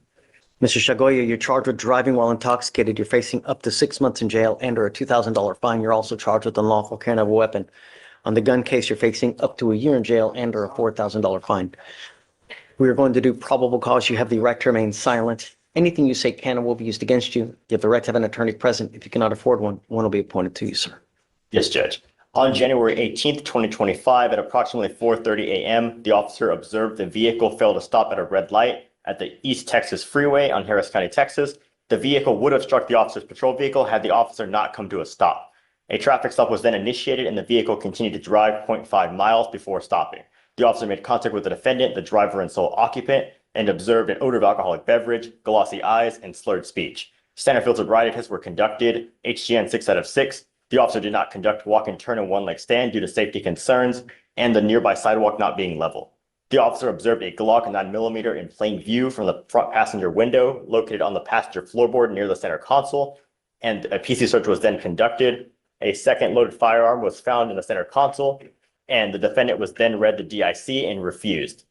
A: Mr. Shagoya, you're charged with driving while intoxicated. You're facing up to 6 months in jail and or a $2,000 fine. You're also charged with unlawful carrying of a weapon. On the gun case, you're facing up to a year in jail and or a $4,000 fine. We are going to do probable cause. You have the right to remain silent. Anything you say can and will be used against you. You have the right to have an attorney present. If you cannot afford one, one will be appointed to you, sir.
B: Yes, Judge. On January 18th, 2025, at approximately 4:30 a.m., the officer observed the vehicle fail to stop at a red light at the East Texas Freeway on Harris County, Texas. The vehicle would have struck the officer's patrol vehicle had the officer not come to a stop. A traffic stop was then initiated and the vehicle continued to drive 0.5 miles before stopping. The officer made contact with the defendant, the driver and sole occupant, and observed an odor of alcoholic beverage, glossy eyes, and slurred speech. Standard field sobriety tests were conducted, HGN 6 out of 6. The officer did not conduct walk and turn and one-leg stand due to safety concerns and the nearby sidewalk not being level. The officer observed a Glock 9mm in plain view from the front passenger window located on the passenger floorboard near the center console, and a PC search was then conducted. A second loaded firearm was found in the center console, and the defendant was then read the DIC and refused.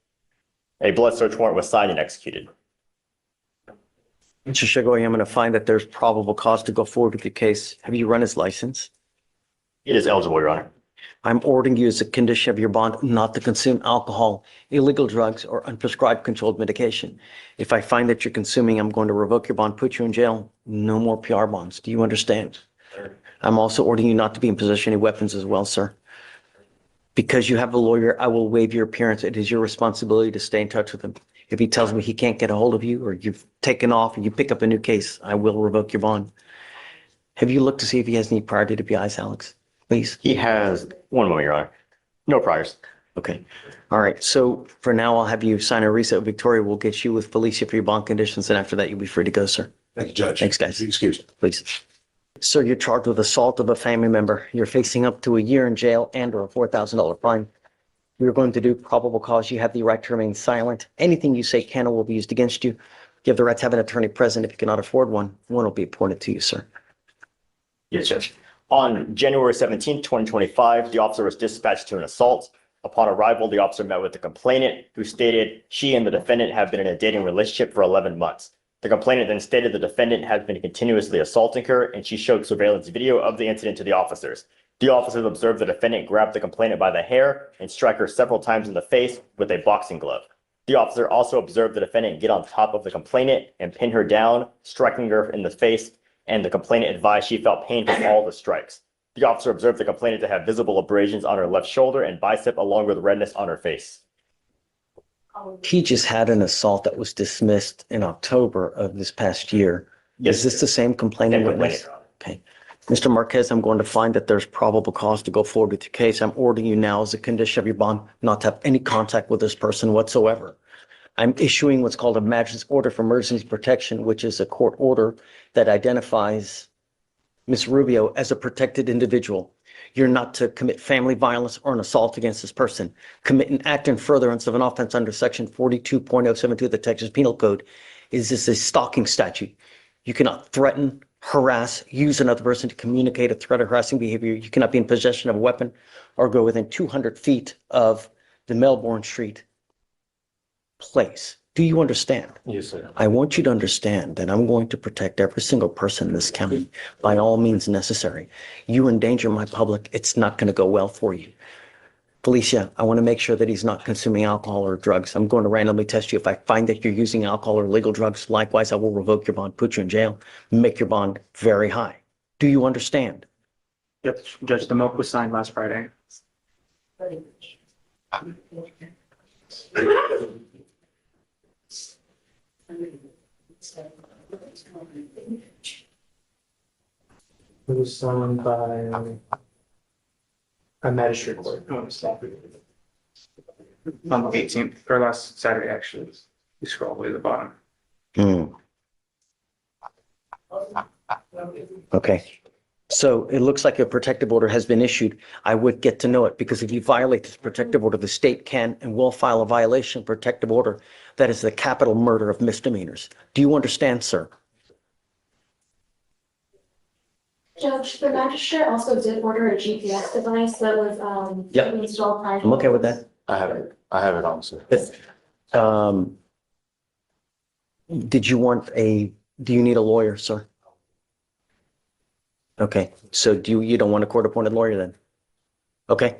B: A blood search warrant was signed and executed.
A: Mr. Shagoy, I'm going to find that there's probable cause to go forward with your case. Have you run his license?
B: It is eligible, Your Honor.
A: I'm ordering you as a condition of your bond not to consume alcohol, illegal drugs, or unprescribed controlled medication. If I find that you're consuming, I'm going to revoke your bond, put you in jail. No more PR bonds. Do you understand?
B: Sir.
A: I'm also ordering you not to be in possession of any weapons as well, sir. Because you have a lawyer, I will waive your appearance. It is your responsibility to stay in touch with him. If he tells me he can't get a hold of you or you've taken off and you pick up a new case, I will revoke your bond. Have you looked to see if he has any prior DWIs, Alex? Please.
B: He has, one moment, Your Honor. No priors.
A: Okay. All right. So for now, I'll have you sign a reset with Victoria. We'll get you with Felicia for your bond conditions. And after that, you'll be free to go, sir.
G: Thank you, Judge.
A: Thanks, guys.
G: Excuse me.
A: Please. Sir, you're charged with assault of a family member. You're facing up to a year in jail and or a $4,000 fine. We're going to do probable cause. You have the right to remain silent. Anything you say can or will be used against you. You have the right to have an attorney present. If you cannot afford one, one will be appointed to you, sir.
B: Yes, Judge. On January 17th, 2025, the officer was dispatched to an assault. Upon arrival, the officer met with the complainant, who stated she and the defendant have been in a dating relationship for 11 months. The complainant then stated the defendant had been continuously assaulting her, and she showed surveillance video of the incident to the officers. The officers observed the defendant grab the complainant by the hair and strike her several times in the face with a boxing glove. The officer also observed the defendant get on top of the complainant and pin her down, striking her in the face, and the complainant advised she felt pain from all the strikes. The officer observed the complainant to have visible abrasions on her left shoulder and bicep, along with redness on her face.
A: He just had an assault that was dismissed in October of this past year.
B: Yes,
A: Is this the same complaining
B: Same
A: witness?
B: complainant, Your Honor.
A: Okay. Mr. Marquez, I'm going to find that there's probable cause to go forward with your case. I'm ordering you now as a condition of your bond not to have any contact with this person whatsoever. I'm issuing what's called a magistrate's order for emergency protection, which is a court order that identifies Ms. Rubio as a protected individual. You're not to commit family violence or an assault against this person. Commit an act in furtherance of an offense under section 42.072 of the Texas Penal Code. Is this a stalking statute? You cannot threaten, harass, use another person to communicate a threat or harassing behavior. You cannot be in possession of a weapon or go within 200 feet of the Melbourne Street place. Do you understand?
B: Yes, sir.
A: I want you to understand that I'm going to protect every single person in this county by all means necessary. You endanger my public, it's not going to go well for you. Felicia, I want to make sure that he's not consuming alcohol or drugs. I'm going to randomly test you. If I find that you're using alcohol or illegal drugs, likewise, I will revoke your bond, put you in jail, make your bond very high. Do you understand?
F: Yep, Judge, the milk was signed last Friday. It was signed by a magistrate court. On the 18th, or last Saturday, actually. You scroll all the way to the bottom.
A: Okay. So it looks like a protective order has been issued. I would get to know it because if you violate this protective order, the state can and will file a violation of protective order. That is the capital murder of misdemeanors. Do you understand, sir?
L: Judge, the magistrate also did order a GPS device that was,
A: Yep.
L: installed prior.
A: I'm okay with that.
G: I have it on, sir.
A: Did you want do you need a lawyer, sir? Okay, so you don't want a court-appointed lawyer then? Okay,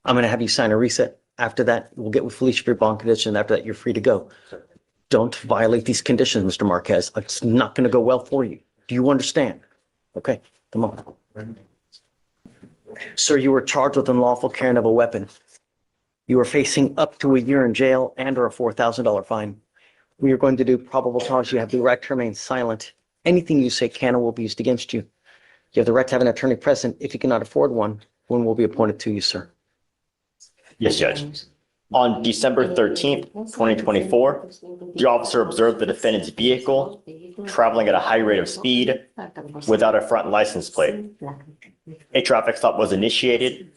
A: I'm gonna have you sign a reset. After that, we'll get with Felicia for your bond condition. After that, you're free to go. Don't violate these conditions, Mr. Marquez. It's not gonna go well for you. Do you understand? Okay, come on. Sir, you were charged with unlawful carrying of a weapon. You are facing up to a year in jail and or a $4,000 fine. We are going to do probable cause. You have the right to remain silent. Anything you say can or will be used against you. You have the right to have an attorney present. If you cannot afford one will be appointed to you, sir.
B: Yes, Judge. On December 13th, 2024, the officer observed the defendant's vehicle traveling at a high rate of speed without a front license plate. A traffic stop was initiated,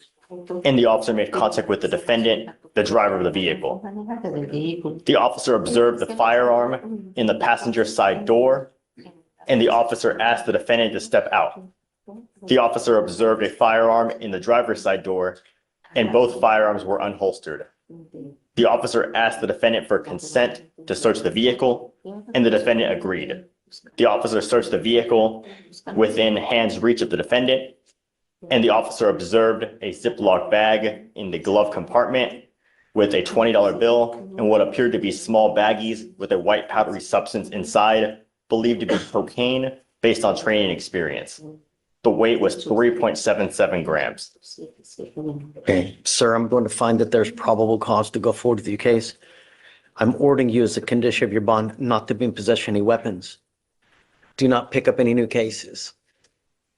B: and the officer made contact with the defendant, the driver of the vehicle. The officer observed the firearm in the passenger side door, and the officer asked the defendant to step out. The officer observed a firearm in the driver's side door, and both firearms were unholstered. The officer asked the defendant for consent to search the vehicle, and the defendant agreed. The officer searched the vehicle within hand's reach of the defendant, and the officer observed a Ziploc bag in the glove compartment with a $20 bill and what appeared to be small baggies with a white powdery substance inside, believed to be cocaine based on training experience. The weight was 3.77 grams.
A: Okay, sir, I'm going to find that there's probable cause to go forward with your case. I'm ordering you as a condition of your bond not to be in possession of any weapons. Do not pick up any new cases.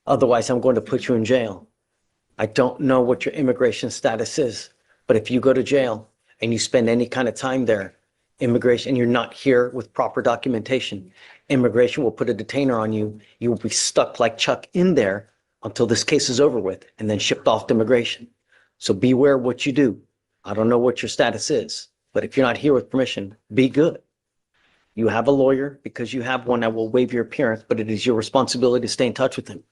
A: Otherwise, I'm going to put you in jail. I don't know what your immigration status is, but if you go to jail and you spend any kind of time there, immigration, and you're not here with proper documentation, immigration will put a detainer on you. You will be stuck like Chuck in there until this case is over with and then shipped off to immigration. So beware what you do. I don't know what your status is, but if you're not here with permission, be good. You have a lawyer because you have one that will waive your appearance, but it is your responsibility to stay in touch with him.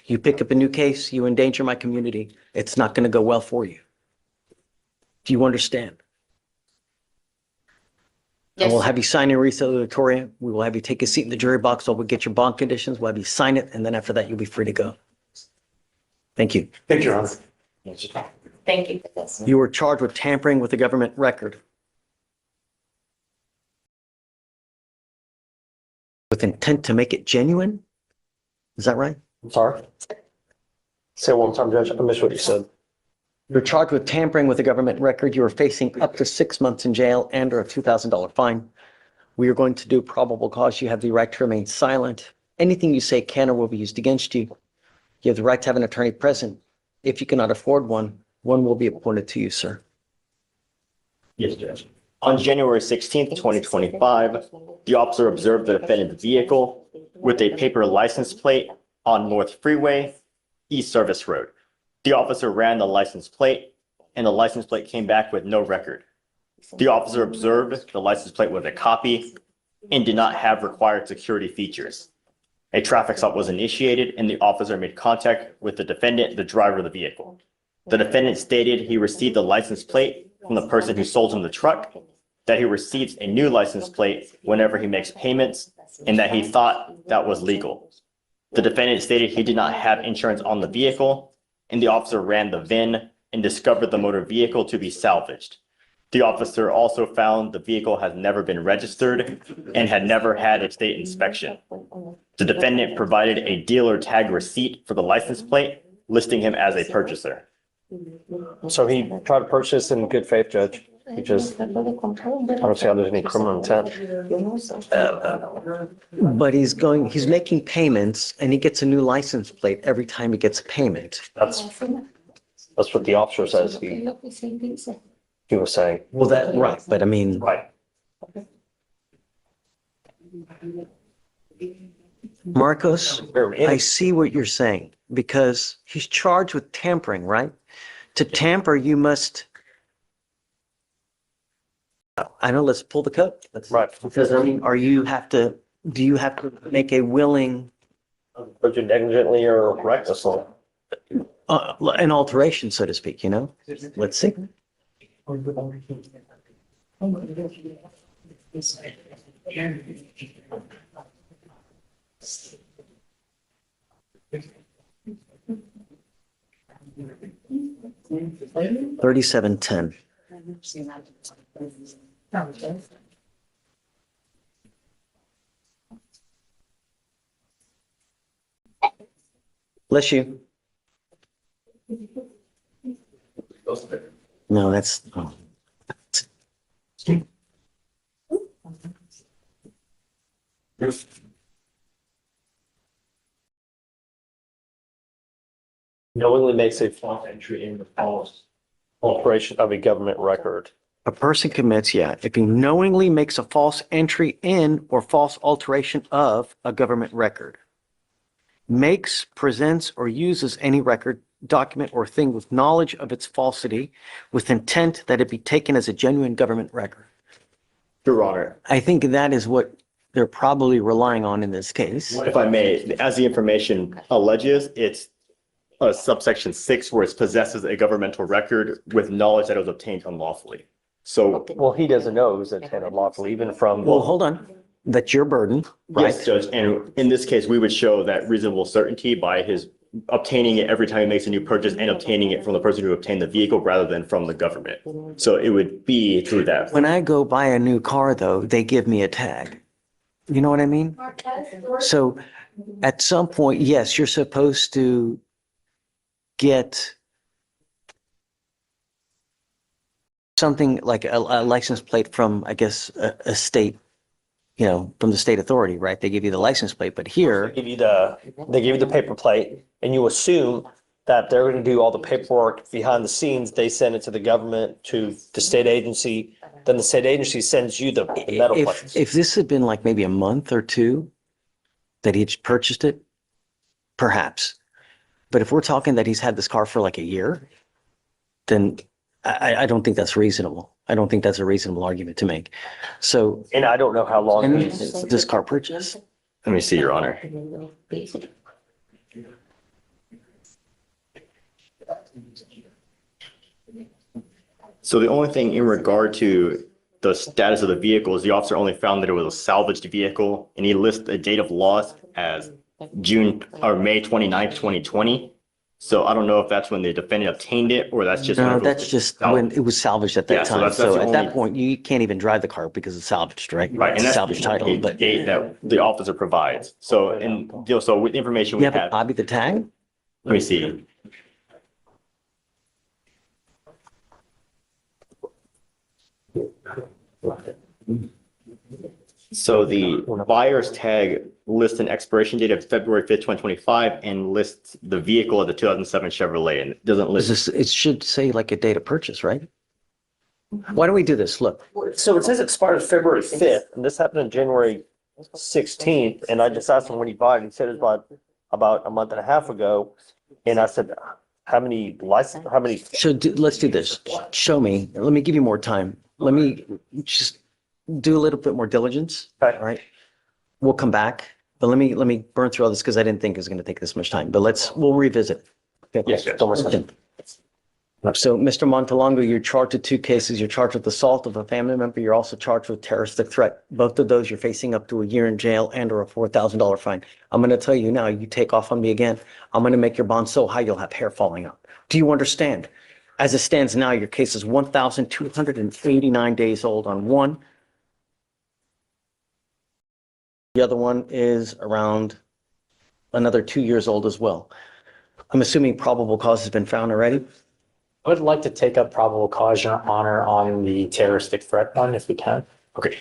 A: You pick up a new case, you endanger my community. It's not going to go well for you. Do you understand?
L: Yes.
A: And we'll have you sign in recess, Victoria. We will have you take a seat in the jury box while we get your bond conditions. We'll have you sign it, and then after that, you'll be free to go. Thank you.
H: Thank you, Your Honor.
L: Thank you.
A: You were charged with tampering with a government record with intent to make it genuine? Is that right?
P: I'm sorry. Say it one more time, Judge. I missed what you said.
A: You're charged with tampering with a government record. You are facing up to 6 months in jail and or a $2,000 fine. We are going to do probable cause. You have the right to remain silent. Anything you say can or will be used against you. You have the right to have an attorney present. If you cannot afford one will be appointed to you, sir.
B: Yes, Judge. On January 16th, 2025, the officer observed the defendant's vehicle with a paper license plate on North Freeway, East Service Road. The officer ran the license plate, and the license plate came back with no record. The officer observed the license plate was a copy and did not have required security features. A traffic stop was initiated, and the officer made contact with the defendant, the driver of the vehicle. The defendant stated he received the license plate from the person who sold him the truck, that he receives a new license plate whenever he makes payments, and that he thought that was legal. The defendant stated he did not have insurance on the vehicle, and the officer ran the VIN and discovered the motor vehicle to be salvaged. The officer also found the vehicle has never been registered and had never had a state inspection. The defendant provided a dealer tag receipt for the license plate, listing him as a purchaser.
P: So he tried to purchase in good faith, Judge. He just, I don't see how there's any criminal intent.
A: But he's making payments and he gets a new license plate every time he gets a payment.
P: That's what the officer says he was saying.
A: Well, right, but I mean.
P: Right.
A: Marcos, I see what you're saying because he's charged with tampering, right? To tamper, you must. I know, let's pull the code.
P: Right.
A: Because I mean, do you have to make a willing?
P: But you negligently or recklessly.
A: An alteration, so to speak, you know? Let's see. 3710. Bless you. No, that's. Oh.
P: Knowingly makes a false entry in the false alteration of a government record.
A: A person commits, if he knowingly makes a false entry in or false alteration of a government record, makes, presents, or uses any record, document, or thing with knowledge of its falsity with intent that it be taken as a genuine government record.
B: Your Honor.
A: I think that is what they're probably relying on in this case.
B: If I may, as the information alleges, it's subsection 6 where it possesses a governmental record with knowledge that it was obtained unlawfully. So.
P: Well, he doesn't know it was obtained unlawfully, even from.
A: Well, hold on. That's your burden, right?
B: Yes, Judge. And in this case, we would show that reasonable certainty by his obtaining it every time he makes a new purchase and obtaining it from the person who obtained the vehicle rather than from the government. So it would be through that.
A: When I go buy a new car, though, they give me a tag. You know what I mean? So at some point, yes, you're supposed to get something like a license plate from, I guess, a state, you know, from the state authority, right? They give you the license plate, but here.
P: They give you the paper plate, and you assume that they're going to do all the paperwork behind the scenes. They send it to the government, to the state agency. Then the state agency sends you the metal plates.
A: If this had been like maybe a month or two that he'd purchased it, perhaps. But if we're talking that he's had this car for like a year, then I don't think that's reasonable. I don't think that's a reasonable argument to make. So.
P: And I don't know how long
A: this car purchase.
B: Let me see, Your Honor. So the only thing in regard to the status of the vehicle is the officer only found that it was a salvaged vehicle, and he lists a date of loss as June or May 29th, 2020. So I don't know if that's when the defendant obtained it or that's just.
A: No, that's just when it was salvaged at that time. So at that point, you can't even drive the car because it's salvaged, right?
B: Right, and that's
A: salvaged title,
B: the date that the officer provides. So, and so with the information we
A: have.
B: have.
A: Copy the tag?
B: Let me see. So the buyer's tag lists an expiration date of February 5th, 2025 and lists the vehicle of the 2007 Chevrolet and it doesn't list.
A: It should say like a date of purchase, right? Why don't we do this? Look.
P: So it says it expired February 5th, and this happened on January 16th, and I just asked him when he bought it. He said it was about a month and a half ago. And I said, how many?
A: So let's do this. Show me. Let me give you more time. Let me just do a little bit more diligence.
P: Okay.
A: All right. We'll come back, but let me burn through all this because I didn't think it was going to take this much time, but we'll revisit. Okay.
P: Yes, yes.
A: So Mr. Montalongo, you're charged with 2 cases. You're charged with assault of a family member. You're also charged with terroristic threat. Both of those you're facing up to a year in jail and or a $4,000 fine. I'm going to tell you now, you take off on me again, I'm going to make your bond so high you'll have hair falling out. Do you understand? As it stands now, your case is 1,289 days old on one. The other one is around another 2 years old as well. I'm assuming probable cause has been found already.
Q: I would like to take up probable cause, Your Honor, on the terroristic threat one, if we can.
B: Okay.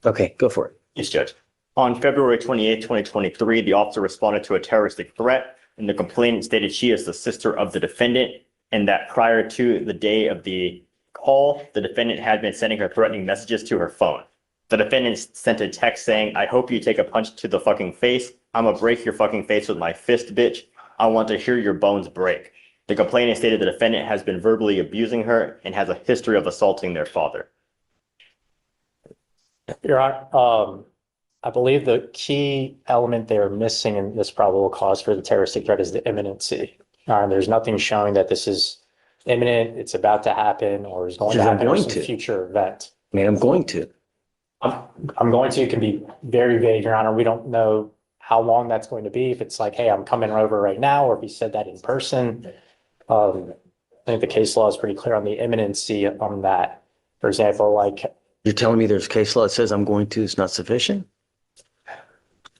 A: Okay, go for it.
B: Yes, Judge. On February 28, 2023, the officer responded to a terroristic threat, and the complainant stated she is the sister of the defendant, and that prior to the day of the call, the defendant had been sending her threatening messages to her phone. The defendant sent a text saying, "I hope you take a punch to the fucking face. I'ma break your fucking face with my fist, bitch. I want to hear your bones break." The complainant stated the defendant has been verbally abusing her and has a history of assaulting their father.
Q: Your Honor, I believe the key element they're missing in this probable cause for the terroristic threat is the imminency. There's nothing showing that this is imminent, it's about to happen, or is going to happen, or some future event.
A: I mean, I'm going to.
Q: I'm going to, it can be very vague, Your Honor. We don't know how long that's going to be. If it's like, hey, I'm coming over right now, or if he said that in person. I think the case law is pretty clear on the imminency on that. For example, like.
A: You're telling me there's case law that says I'm going to is not sufficient?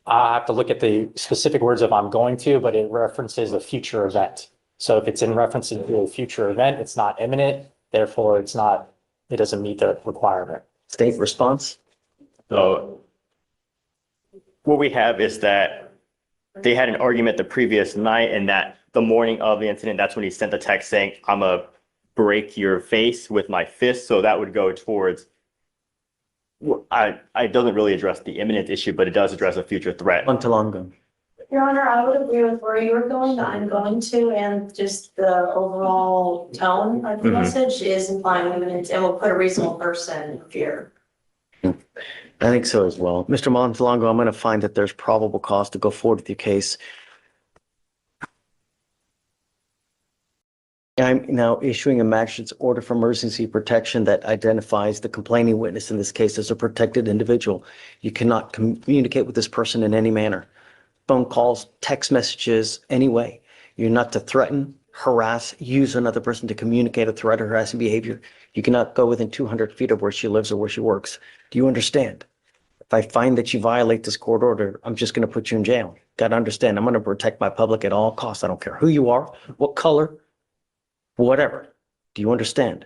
Q: I have to look at the specific words of I'm going to, but it references a future event. So if it's in reference to a future event, it's not imminent. Therefore, it doesn't meet the requirement.
A: State response?
B: So what we have is that they had an argument the previous night, and that the morning of the incident, that's when he sent the text saying, "I'ma break your face with my fist." So that would go towards, it doesn't really address the imminent issue, but it does address a future threat.
A: Montalongo.
N: Your Honor, I would agree with where you were going, the I'm going to, and just the overall tone of the message is implying imminent and will put a reasonable person in fear.
A: I think so as well. Mr. Montalongo, I'm going to find that there's probable cause to go forward with your case. I'm now issuing a magistrate's order for emergency protection that identifies the complaining witness in this case as a protected individual. You cannot communicate with this person in any manner. Phone calls, text messages, any way. You're not to threaten, harass, use another person to communicate a threat or harassing behavior. You cannot go within 200 feet of where she lives or where she works. Do you understand? If I find that you violate this court order, I'm just going to put you in jail. Got to understand, I'm going to protect my public at all costs. I don't care who you are, what color, whatever. Do you understand?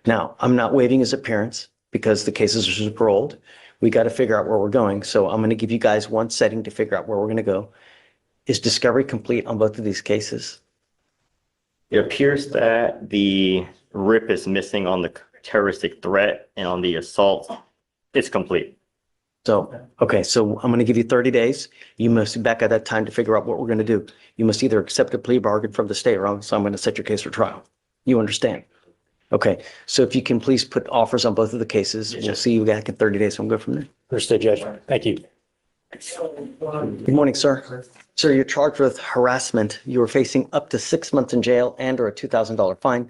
A: Now, I'm not waiving his appearance because the cases are super old. We got to figure out where we're going. So I'm going to give you guys one setting to figure out where we're going to go. Is discovery complete on both of these cases?
B: It appears that the RIP is missing on the terroristic threat, and on the assault, it's complete.
A: So, okay, so I'm going to give you 30 days. You must be back at that time to figure out what we're going to do. You must either accept a plea bargain from the state, or else I'm going to set your case for trial. You understand? Okay, so if you can please put offers on both of the cases, we'll see you back in 30 days. So we'll go from there.
Q: Understood, Judge. Thank you.
A: Good morning, sir. Sir, you're charged with harassment. You are facing up to 6 months in jail and or a $2,000 fine.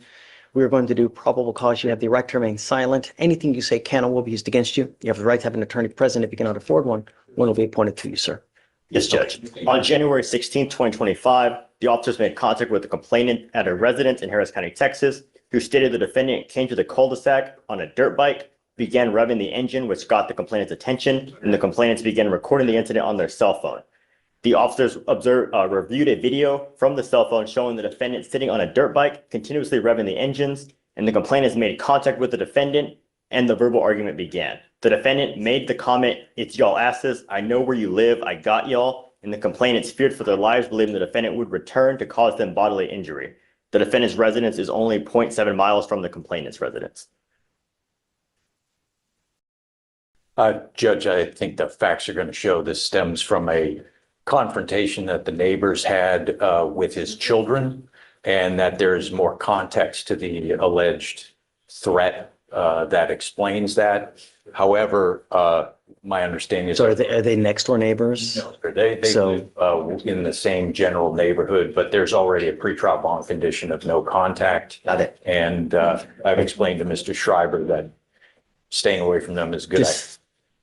A: We are going to do probable cause. You have the right to remain silent. Anything you say can or will be used against you. You have the right to have an attorney present. If you cannot afford one, one will be appointed to you, sir.
B: Yes, Judge. On January 16, 2025, the officers made contact with the complainant at a residence in Harris County, Texas, who stated the defendant came to the cul-de-sac on a dirt bike, began revving the engine, which got the complainant's attention, and the complainants began recording the incident on their cell phone. The officers reviewed a video from the cell phone showing the defendant sitting on a dirt bike, continuously revving the engines, and the complainants made contact with the defendant, and the verbal argument began. The defendant made the comment, "It's y'all asses. I know where you live. I got y'all." And the complainants feared for their lives, believing the defendant would return to cause them bodily injury. The defendant's residence is only 0.7 miles from the complainant's residence.
R: Judge, I think the facts are going to show this stems from a confrontation that the neighbors had with his children, and that there's more context to the alleged threat that explains that. However, my understanding is.
A: So are they next door neighbors?
R: No, they live in the same general neighborhood, but there's already a pretrial bond condition of no contact.
A: Got it.
R: And I've explained to Mr. Schreiber that staying away from them is good.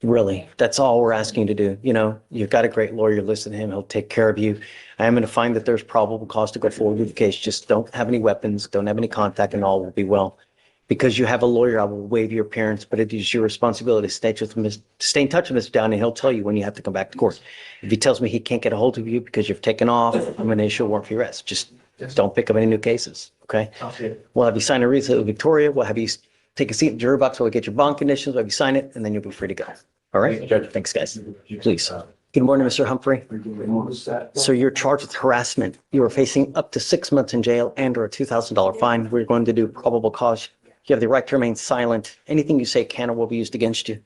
A: Really, that's all we're asking you to do. You know, you've got a great lawyer. Listen to him. He'll take care of you. I am going to find that there's probable cause to go forward with the case. Just don't have any weapons, don't have any contact, and all will be well. Because you have a lawyer, I will waive your appearance, but it is your responsibility to stay in touch with Mr. Down, and he'll tell you when you have to come back to court. If he tells me he can't get a hold of you because you've taken off, I'm going to issue a warrant for your arrest. Just don't pick up any new cases, okay? We'll have you sign a receipt with Victoria. We'll have you take a seat in the jury box. We'll get your bond conditions. We'll have you sign it, and then you'll be free to go. All right? Thanks, guys. Please. Good morning, Mr. Humphrey. So you're charged with harassment. You are facing up to 6 months in jail and or a $2,000 fine. We're going to do probable cause. You have the right to remain silent. Anything you say can or will be used against you.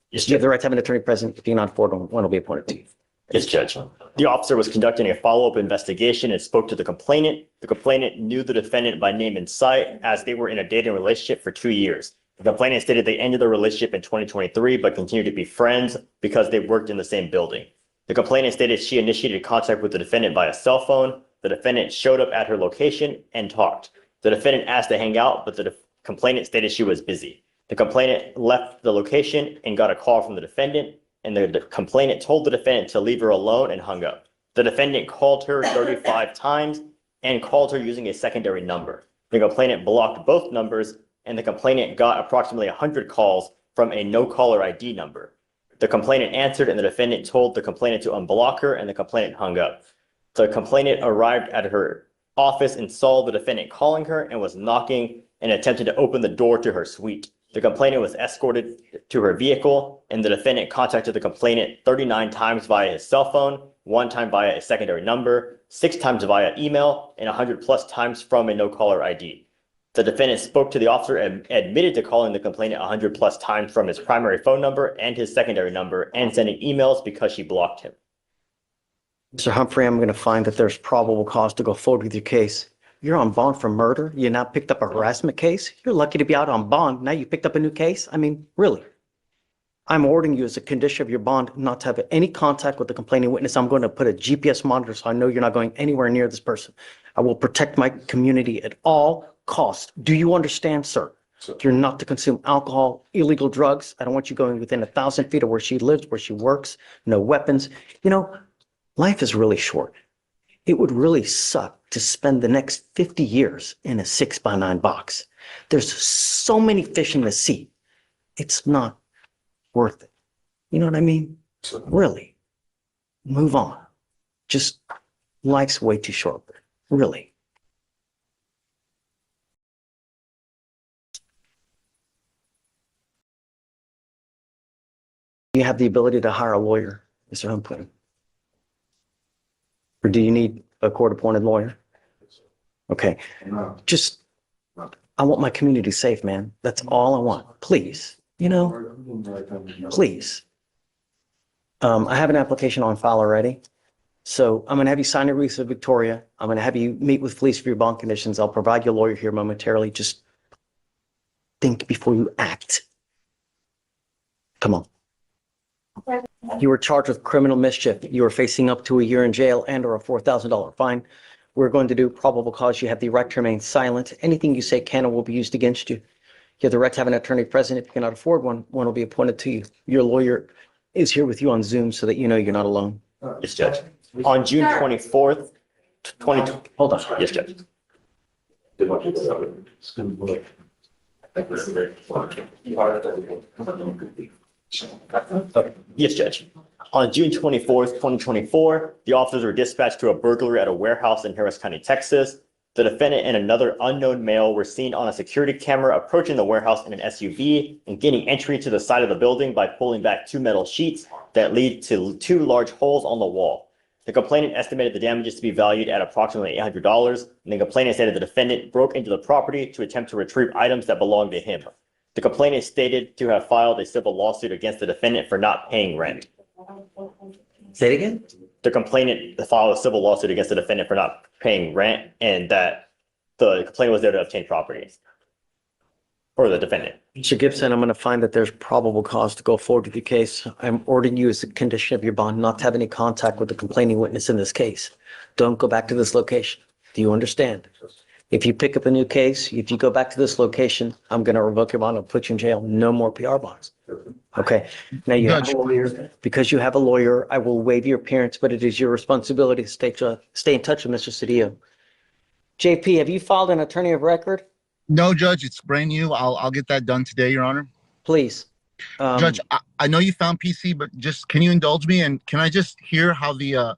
B: Yes,
A: You have the right to have an attorney present. If you're not afforded one will be appointed to you.
B: Yes, Judge. The officer was conducting a follow-up investigation and spoke to the complainant. The complainant knew the defendant by name and sight as they were in a dating relationship for 2 years. The complainant stated they ended the relationship in 2023, but continued to be friends because they worked in the same building. The complainant stated she initiated contact with the defendant via cell phone. The defendant showed up at her location and talked. The defendant asked to hang out, but the complainant stated she was busy. The complainant left the location and got a call from the defendant, and the complainant told the defendant to leave her alone and hung up. The defendant called her 35 times and called her using a secondary number. The complainant blocked both numbers, and the complainant got approximately 100 calls from a no-caller ID number. The complainant answered, and the defendant told the complainant to unblock her, and the complainant hung up. The complainant arrived at her office and saw the defendant calling her and was knocking and attempted to open the door to her suite. The complainant was escorted to her vehicle, and the defendant contacted the complainant 39 times via his cell phone, 1 time via a secondary number, 6 times via email, and 100+ times from a no-caller ID. The defendant spoke to the officer and admitted to calling the complainant 100+ times from his primary phone number and his secondary number and sending emails because she blocked him.
A: Mr. Humphrey, I'm going to find that there's probable cause to go forward with your case. You're on bond for murder. You now picked up a harassment case. You're lucky to be out on bond. Now you picked up a new case. I mean, really. I'm ordering you as a condition of your bond not to have any contact with the complaining witness. I'm going to put a GPS monitor so I know you're not going anywhere near this person. I will protect my community at all costs. Do you understand, sir? You're not to consume alcohol, illegal drugs. I don't want you going within 1,000 feet of where she lives, where she works, no weapons. You know, life is really short. It would really suck to spend the next 50 years in a 6x9 box. There's so many fish in the sea. It's not worth it. You know what I mean? Really. Move on. Just life's way too short. Really. You have the ability to hire a lawyer, Mr. Humphrey. Or do you need a court-appointed lawyer? Okay. Just, I want my community safe, man. That's all I want. Please, you know, please. I have an application on file already. So I'm going to have you sign a release of Victoria. I'm going to have you meet with police for your bond conditions. I'll provide you a lawyer here momentarily. Just think before you act. Come on. You were charged with criminal mischief. You are facing up to a year in jail and or a $4,000 fine. We're going to do probable cause. You have the right to remain silent. Anything you say can or will be used against you. You have the right to have an attorney present. If you cannot afford one, one will be appointed to you. Your lawyer is here with you on Zoom so that you know you're not alone.
B: Yes, Judge. On June 24th, 2020.
A: Hold on.
B: Yes, Judge. Yes, Judge. On June 24th, 2024, the officers were dispatched to a burglary at a warehouse in Harris County, Texas. The defendant and another unknown male were seen on a security camera approaching the warehouse in an SUV and gaining entry to the side of the building by pulling back 2 metal sheets that lead to 2 large holes on the wall. The complainant estimated the damages to be valued at approximately $800, and the complainant stated the defendant broke into the property to attempt to retrieve items that belonged to him. The complainant stated to have filed a civil lawsuit against the defendant for not paying rent.
A: Say it again?
B: The complainant filed a civil lawsuit against the defendant for not paying rent, and that the complainant was there to obtain property. Or the defendant.
A: Mr. Gibson, I'm going to find that there's probable cause to go forward with your case. I'm ordering you as a condition of your bond not to have any contact with the complaining witness in this case. Don't go back to this location. Do you understand? If you pick up a new case, if you go back to this location, I'm going to revoke your bond and put you in jail. No more PR bonds. Okay. Now you have a lawyer. Because you have a lawyer, I will waive your appearance, but it is your responsibility to stay in touch with Mr. Cedillo. JP, have you filed an attorney of record?
S: No, Judge, it's brand new. I'll get that done today, Your Honor.
A: Please.
S: Judge, I know you found PC, but just can you indulge me and can I just hear how the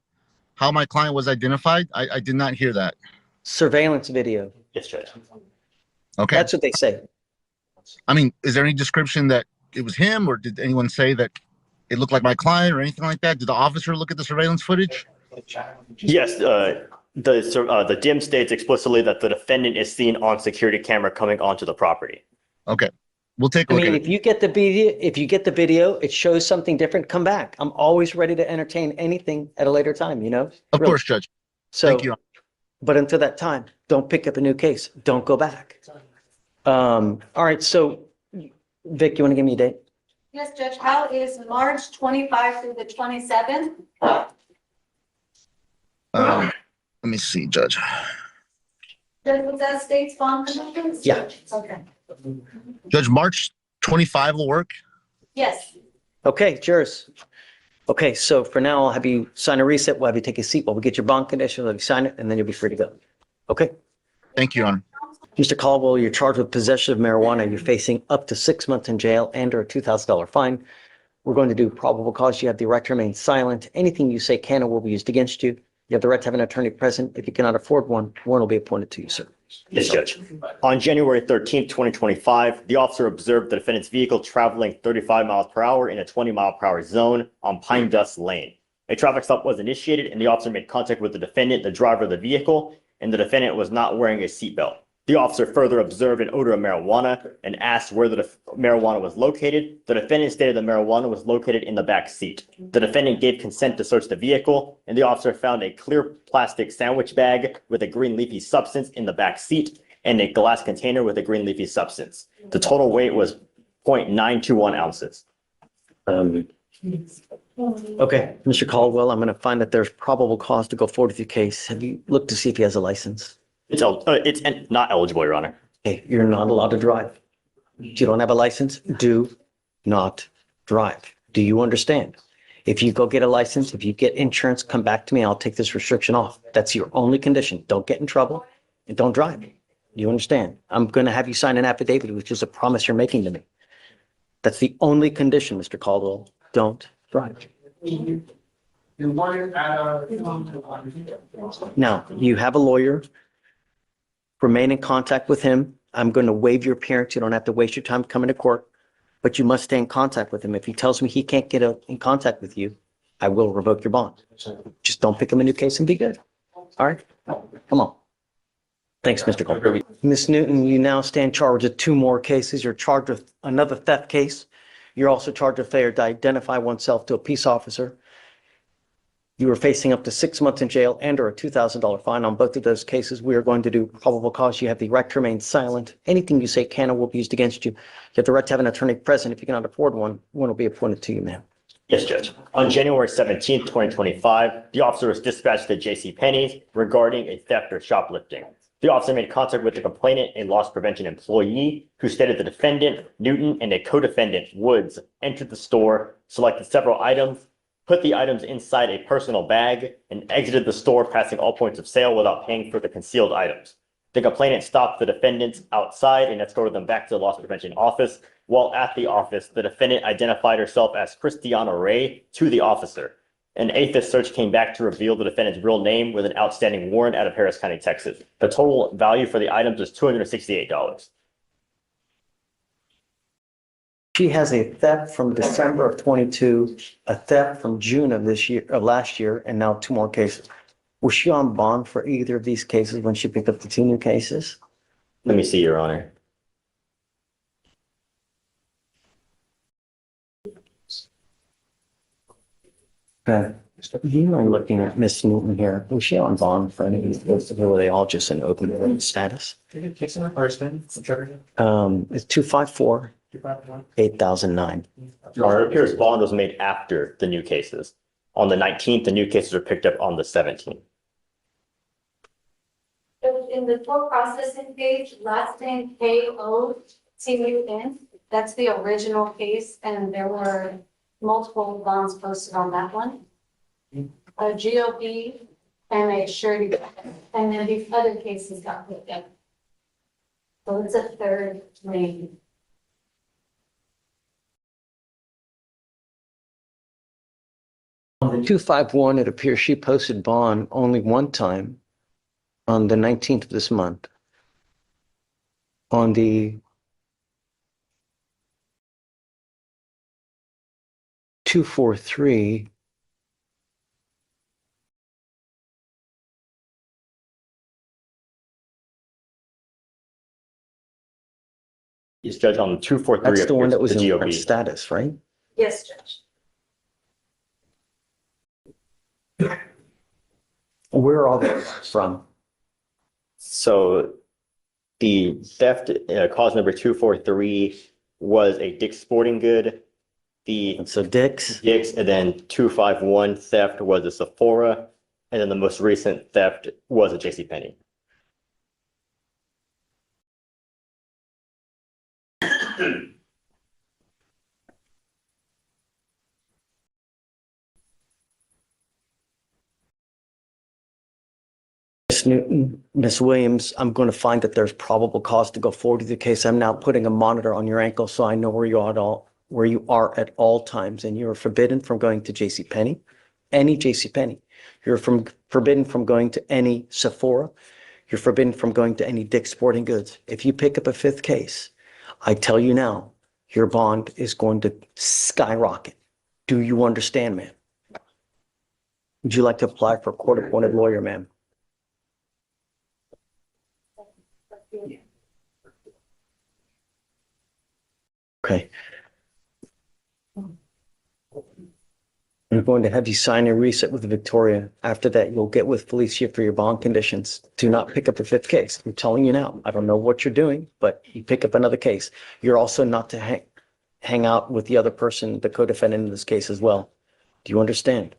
S: how my client was identified? I did not hear that.
A: Surveillance video.
B: Yes, Judge.
S: Okay.
A: That's what they say.
S: I mean, is there any description that it was him, or did anyone say that it looked like my client or anything like that? Did the officer look at the surveillance footage?
B: Yes, the DIM states explicitly that the defendant is seen on security camera coming onto the property.
S: Okay. We'll take a
A: I
S: look
A: mean,
S: at it.
A: if you get the video, it shows something different, come back. I'm always ready to entertain anything at a later time, you know?
S: Of
A: Really.
S: course, Judge.
A: So,
S: Thank you.
A: but until that time, don't pick up a new case. Don't go back. All right. So Vic, you want to give me a date?
T: Yes, Judge. How is March 25 through the 27th?
S: Let me see, Judge.
T: Judge, was that state's bond commitments?
A: Yeah.
T: Okay.
S: Judge, March 25 will work.
T: Yes.
A: Okay, cheers. Okay, so for now, I'll have you sign a reset. We'll have you take a seat while we get your bond condition. We'll have you sign it, and then you'll be free to go. Okay?
S: Thank you, Your Honor.
A: Mr. Caldwell, you're charged with possession of marijuana. You're facing up to 6 months in jail and or a $2,000 fine. We're going to do probable cause. You have the right to remain silent. Anything you say can or will be used against you. You have the right to have an attorney present. If you cannot afford one, one will be appointed to you, sir.
B: Yes, Judge. On January 13th, 2025, the officer observed the defendant's vehicle traveling 35 miles per hour in a 20-mile-per-hour zone on Pine Dust Lane. A traffic stop was initiated and the officer made contact with the defendant, the driver of the vehicle, and the defendant was not wearing a seatbelt. The officer further observed an odor of marijuana and asked where the marijuana was located. The defendant stated the marijuana was located in the back seat. The defendant gave consent to search the vehicle, and the officer found a clear plastic sandwich bag with a green leafy substance in the back seat and a glass container with a green leafy substance. The total weight was 0.921 ounces.
A: Okay, Mr. Caldwell, I'm going to find that there's probable cause to go forward with your case. Have you looked to see if he has a license?
B: It's not eligible, Your Honor.
A: Okay, you're not allowed to drive. If you don't have a license, do not drive. Do you understand? If you go get a license, if you get insurance, come back to me. I'll take this restriction off. That's your only condition. Don't get in trouble and don't drive. Do you understand? I'm going to have you sign an affidavit, which is a promise you're making to me. That's the only condition, Mr. Caldwell. Don't drive. Now, you have a lawyer. Remain in contact with him. I'm going to waive your appearance. You don't have to waste your time coming to court, but you must stay in contact with him. If he tells me he can't get in contact with you, I will revoke your bond. Just don't pick him a new case and be good. All right? Come on. Thanks, Mr. Cole. Ms. Newton, you now stand charged with 2 more cases. You're charged with another theft case. You're also charged with failure to identify oneself to a peace officer. You are facing up to 6 months in jail and or a $2,000 fine. On both of those cases, we are going to do probable cause. You have the right to remain silent. Anything you say can or will be used against you. You have the right to have an attorney present. If you cannot afford one, one will be appointed to you, ma'am.
B: Yes, Judge. On January 17th, 2025, the officer was dispatched to JCPenney's regarding a theft or shoplifting. The officer made contact with the complainant, a loss prevention employee, who stated the defendant, Newton, and a co-defendant, Woods, entered the store, selected several items, put the items inside a personal bag, and exited the store, passing all points of sale without paying for the concealed items. The complainant stopped the defendants outside and escorted them back to the loss prevention office. While at the office, the defendant identified herself as Christiana Ray to the officer. An APHIS search came back to reveal the defendant's real name with an outstanding warrant out of Harris County, Texas. The total value for the items was $268.
A: She has a theft from December of 22, a theft from June of last year, and now 2 more cases. Was she on bond for either of these cases when she picked up the 2 new cases?
B: Let me see, Your Honor.
A: Okay. You are looking at Miss Newton here. Was she on bond for any of these cases, or were they all just in open status? It's 254. 8009.
B: Or it appears bond was made after the new cases. On the 19th, the new cases were picked up on the 17th.
T: In the court processing page, last name KOTUN, that's the original case, and there were multiple bonds posted on that one. A GOP and a surety, and then these other cases got picked up. So it's a third name.
A: On the 251, it appears she posted bond only one time on the 19th of this month. On the 243,
B: Yes, Judge, on the 243.
A: that's the one that was
B: the
A: in
B: GOB.
A: current status, right?
T: Yes, Judge.
A: Where are all those from?
B: So the theft cause number 243 was a Dick's Sporting Good.
A: So Dick's,
B: and then 251 theft was a Sephora, and then the most recent theft was a JCPenney.
A: Miss Newton, Miss Williams, I'm going to find that there's probable cause to go forward with the case. I'm now putting a monitor on your ankle so I know where you are at all times, and you are forbidden from going to JCPenney, any JCPenney. You're forbidden from going to any Sephora. You're forbidden from going to any Dick's Sporting Goods. If you pick up a fifth case, I tell you now, your bond is going to skyrocket. Do you understand, ma'am? Would you like to apply for a court-appointed lawyer, ma'am? Okay. I'm going to have you sign a reset with Victoria. After that, you'll get with Felicia for your bond conditions. Do not pick up a fifth case. I'm telling you now. I don't know what you're doing, but you pick up another case. You're also not to hang out with the other person, the co-defendant in this case as well. Do you understand?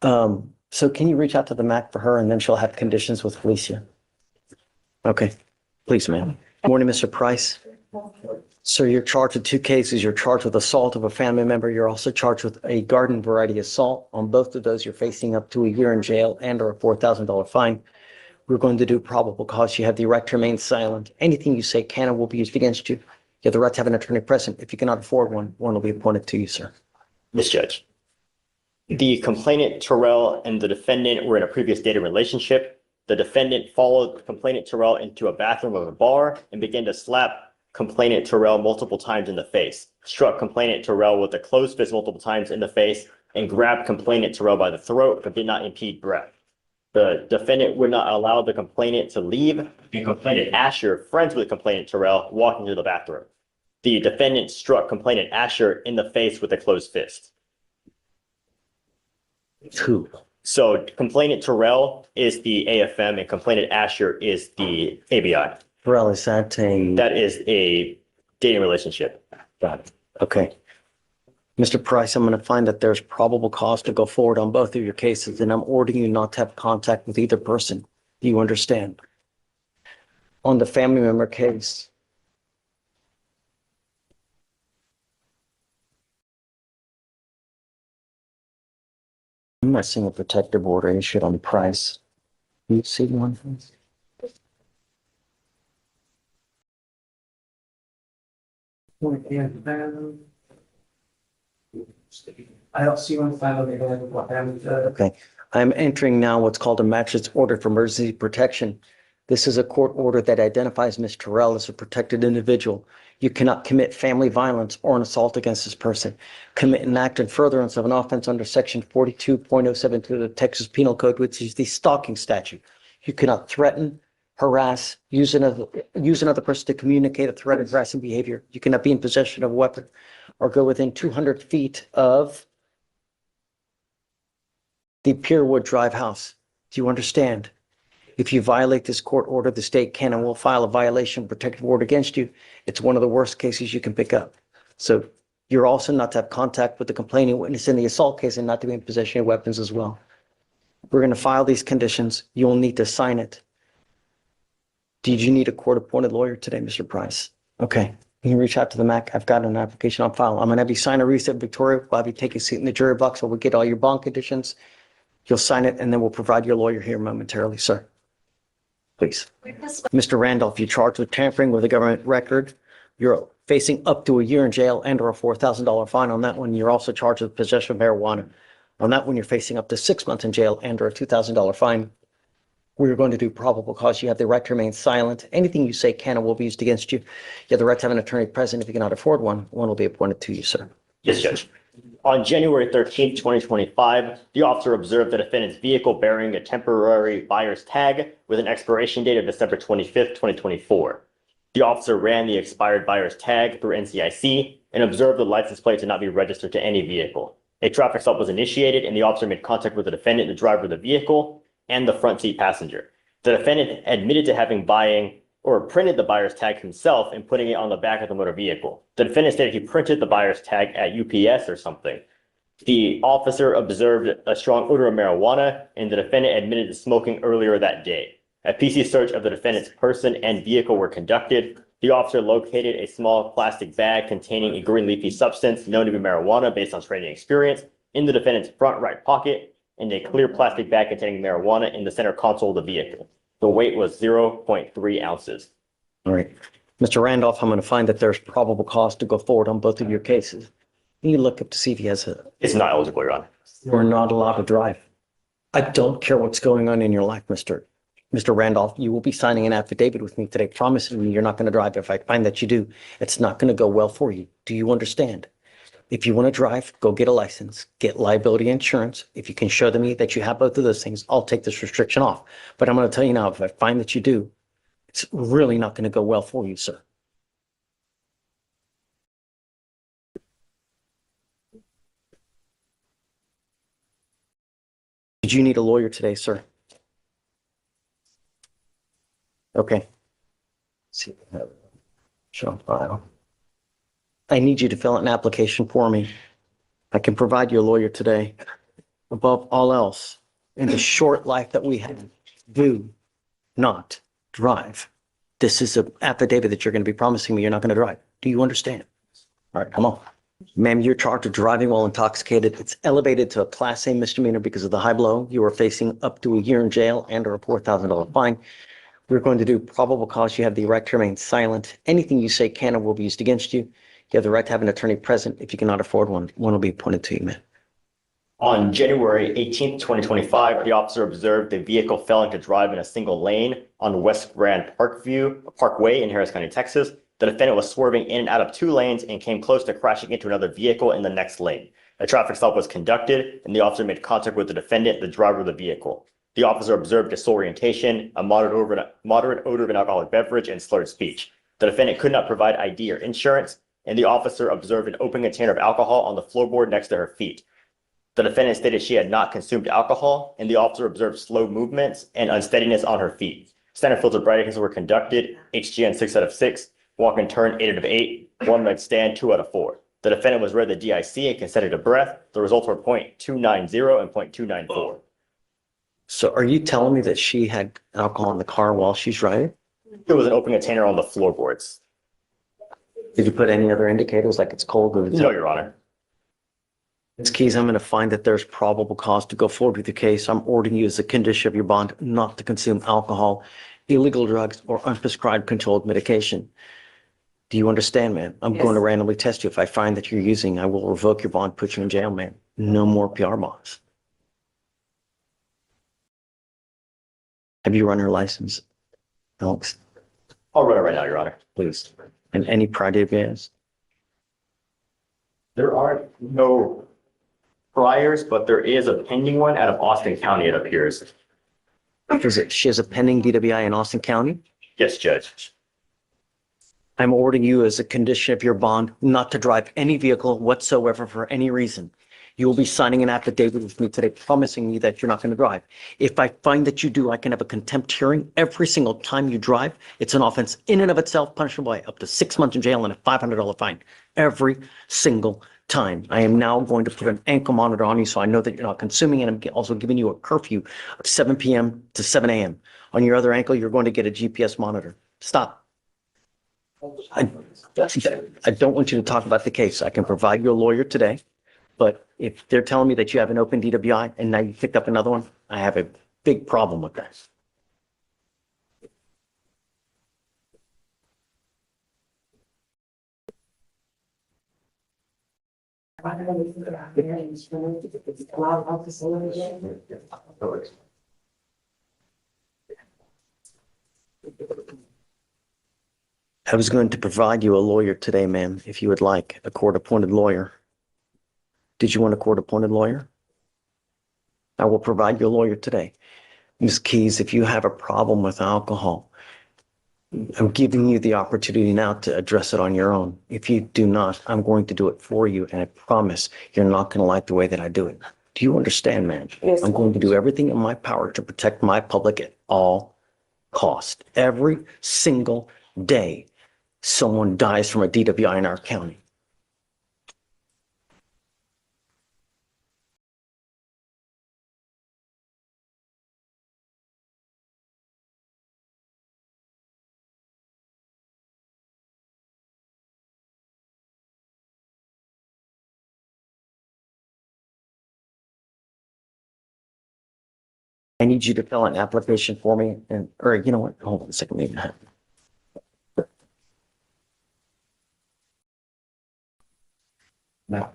A: So can you reach out to the MAC for her, and then she'll have conditions with Felicia? Okay, please, ma'am. Morning, Mr. Price. Sir, you're charged with two cases. You're charged with assault of a family member. You're also charged with a garden variety assault. On both of those, you're facing up to a year in jail and or a $4,000 fine. We're going to do probable cause. You have the right to remain silent. Anything you say can and will be used against you. You have the right to have an attorney present. If you cannot afford one, one will be appointed to you, sir.
B: Yes, Judge. The complainant, Terrell, and the defendant were in a previous dating relationship. The defendant followed complainant Terrell into a bathroom of a bar and began to slap complainant Terrell multiple times in the face, struck complainant Terrell with a closed fist multiple times in the face, and grabbed complainant Terrell by the throat, but did not impede breath. The defendant would not allow the complainant to leave, and complainant Asher, friends with complainant Terrell, walked into the bathroom. The defendant struck complainant Asher in the face with a closed fist.
A: Who?
B: So complainant Terrell is the AFM and complainant Asher is the ABI.
A: Terrell, is that a...
B: That is a dating relationship.
A: Got it. Okay. Mr. Price, I'm going to find that there's probable cause to go forward on both of your cases, and I'm ordering you not to have contact with either person. Do you understand? On the family member case, I'm not seeing a protective order issued on Price. You see one, please?
F: I don't see one file
A: Okay. I'm entering now what's called a magistrate's order for emergency protection. This is a court order that identifies Ms. Terrell as a protected individual. You cannot commit family violence or an assault against this person. Commit an act in furtherance of an offense under section 42.072 of the Texas Penal Code, which is the stalking statute. You cannot threaten, harass, use another person to communicate a threat of harassing behavior. You cannot be in possession of a weapon or go within 200 feet of the Pierwood Drive house. Do you understand? If you violate this court order, the state can and will file a violation protective order against you. It's one of the worst cases you can pick up. So you're also not to have contact with the complaining witness in the assault case and not to be in possession of weapons as well. We're going to file these conditions. You'll need to sign it. Did you need a court-appointed lawyer today, Mr. Price? Okay. You can reach out to the MAC. I've got an application on file. I'm going to have you sign a reset, Victoria. We'll have you take a seat in the jury box while we get all your bond conditions. You'll sign it, and then we'll provide your lawyer here momentarily, sir. please. Mr. Randolph, you're charged with tampering with a government record. You're facing up to a year in jail and or a $4,000 fine on that one. You're also charged with possession of marijuana. On that one, you're facing up to 6 months in jail and or a $2,000 fine. We're going to do probable cause. You have the right to remain silent. Anything you say can and will be used against you. You have the right to have an attorney present. If you cannot afford one, one will be appointed to you, sir.
B: Yes, Judge. On January 13th, 2025, the officer observed the defendant's vehicle bearing a temporary buyer's tag with an expiration date of December 25th, 2024. The officer ran the expired buyer's tag through NCIC and observed the license plate to not be registered to any vehicle. A traffic stop was initiated and the officer made contact with the defendant, the driver of the vehicle, and the front seat passenger. The defendant admitted to having printed the buyer's tag himself and putting it on the back of the motor vehicle. The defendant stated he printed the buyer's tag at UPS or something. The officer observed a strong odor of marijuana, and the defendant admitted to smoking earlier that day. A PC search of the defendant's person and vehicle were conducted. The officer located a small plastic bag containing a green leafy substance known to be marijuana based on training experience in the defendant's front right pocket, and a clear plastic bag containing marijuana in the center console of the vehicle. The weight was 0.3 ounces.
A: All right. Mr. Randolph, I'm going to find that there's probable cause to go forward on both of your cases. Can you look up to see if he has a...
B: It's not eligible, Your Honor.
A: We're not allowed to drive. I don't care what's going on in your life, Mr. Randolph. You will be signing an affidavit with me today, promising me you're not going to drive. If I find that you do, it's not going to go well for you. Do you understand? If you want to drive, go get a license, get liability insurance. If you can show me that you have both of those things, I'll take this restriction off. But I'm going to tell you now, if I find that you do, it's really not going to go well for you, sir. Did you need a lawyer today, sir? Okay. Let's see. Show file. I need you to fill out an application for me. I can provide you a lawyer today. Above all else, in the short life that we have, do not drive. This is an affidavit that you're going to be promising me you're not going to drive. Do you understand? All right, come on. Ma'am, you're charged with driving while intoxicated. It's elevated to a Class A misdemeanor because of the high blow. You are facing up to a year in jail and or a $4,000 fine. We're going to do probable cause. You have the right to remain silent. Anything you say can or will be used against you. You have the right to have an attorney present. If you cannot afford one, one will be appointed to you, ma'am.
B: On January 18th, 2025, the observed the vehicle failing to drive in a single lane on West Grand Parkway in Harris County, Texas. The defendant was swerving in and out of 2 lanes and came close to crashing into another vehicle in the next lane. A traffic stop was conducted, and the officer made contact with the defendant, the driver of the vehicle. The officer observed disorientation, a moderate odor of an alcoholic beverage, and slurred speech. The defendant could not provide ID or insurance, and the officer observed an open container of alcohol on the floorboard next to her feet. The defendant stated she had not consumed alcohol, and the officer observed slow movements and unsteadiness on her feet. Standard filter brightings were conducted, HGN 6 out of 6, walk and turn 8 out of 8, one leg stand 2 out of 4. The defendant was read the DIC and consented to breath. The results were 0.290 and 0.294.
A: So are you telling me that she had alcohol in the car while she's driving?
B: There was an open container on the floorboards.
A: Did you put any other indicators like it's cold? Or
B: No, Your Honor.
A: Ms. Keys, I'm going to find that there's probable cause to go forward with the case. I'm ordering you as a condition of your bond not to consume alcohol, illegal drugs, or unprescribed controlled medication. Do you understand, ma'am? I'm going to randomly test you. If I find that you're using, I will revoke your bond, put you in jail, ma'am. No more PR bonds. Have you run your license, Alex?
B: I'll run it right now, Your Honor.
A: Please. And any prior bias?
B: There are no priors, but there is a pending one out of Austin County, it appears.
A: She has a pending DWI in Austin County?
B: Yes, Judge.
A: I'm ordering you as a condition of your bond not to drive any vehicle whatsoever for any reason. You will be signing an affidavit with me today promising me that you're not going to drive. If I find that you do, I can have a contempt hearing every single time you drive. It's an offense in and of itself, punishable by up to 6 months in jail and a $500 fine every single time. I am now going to put an ankle monitor on you so I know that you're not consuming, and I'm also giving you a curfew of 7 p.m. to 7 a.m. On your other ankle, you're going to get a GPS monitor. Stop. I don't want you to talk about the case. I can provide you a lawyer today, but if they're telling me that you have an open DWI and now you picked up another one, I have a big problem with that. I was going to provide you a lawyer today, ma'am, if you would like, a court-appointed lawyer. Did you want a court-appointed lawyer? I will provide you a lawyer today. Ms. Keys, if you have a problem with alcohol, I'm giving you the opportunity now to address it on your own. If you do not, I'm going to do it for you, and I promise you're not going to like the way that I do it. Do you understand, ma'am?
K: Yes.
A: I'm going to do everything in my power to protect my public at all cost. Every single day, someone dies from a DWI in our county. I need you to fill an application for me, and, or you know what, hold on a second, maybe I have. No.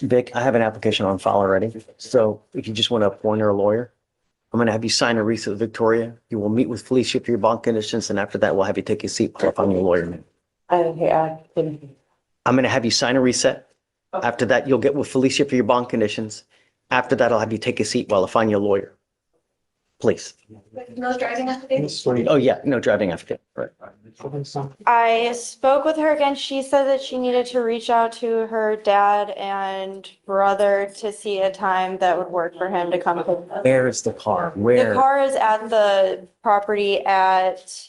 A: Vic, I have an application on file already, so if you just want to appoint her a lawyer, I'm going to have you sign a receipt with Victoria. You will meet with Felicia for your bond conditions, and after that, we'll have you take a seat while I find your lawyer. I'm going to have you sign a reset. After that, you'll get with Felicia for your bond conditions. After that, I'll have you take a seat while I find your lawyer. Please.
T: No driving affidavit?
A: Oh, yeah, no driving affidavit, right.
O: I spoke with her again. She said that she needed to reach out to her dad and brother to see a time that would work for him to come.
A: Where is the car?
O: The
A: Where?
O: car is at the property at,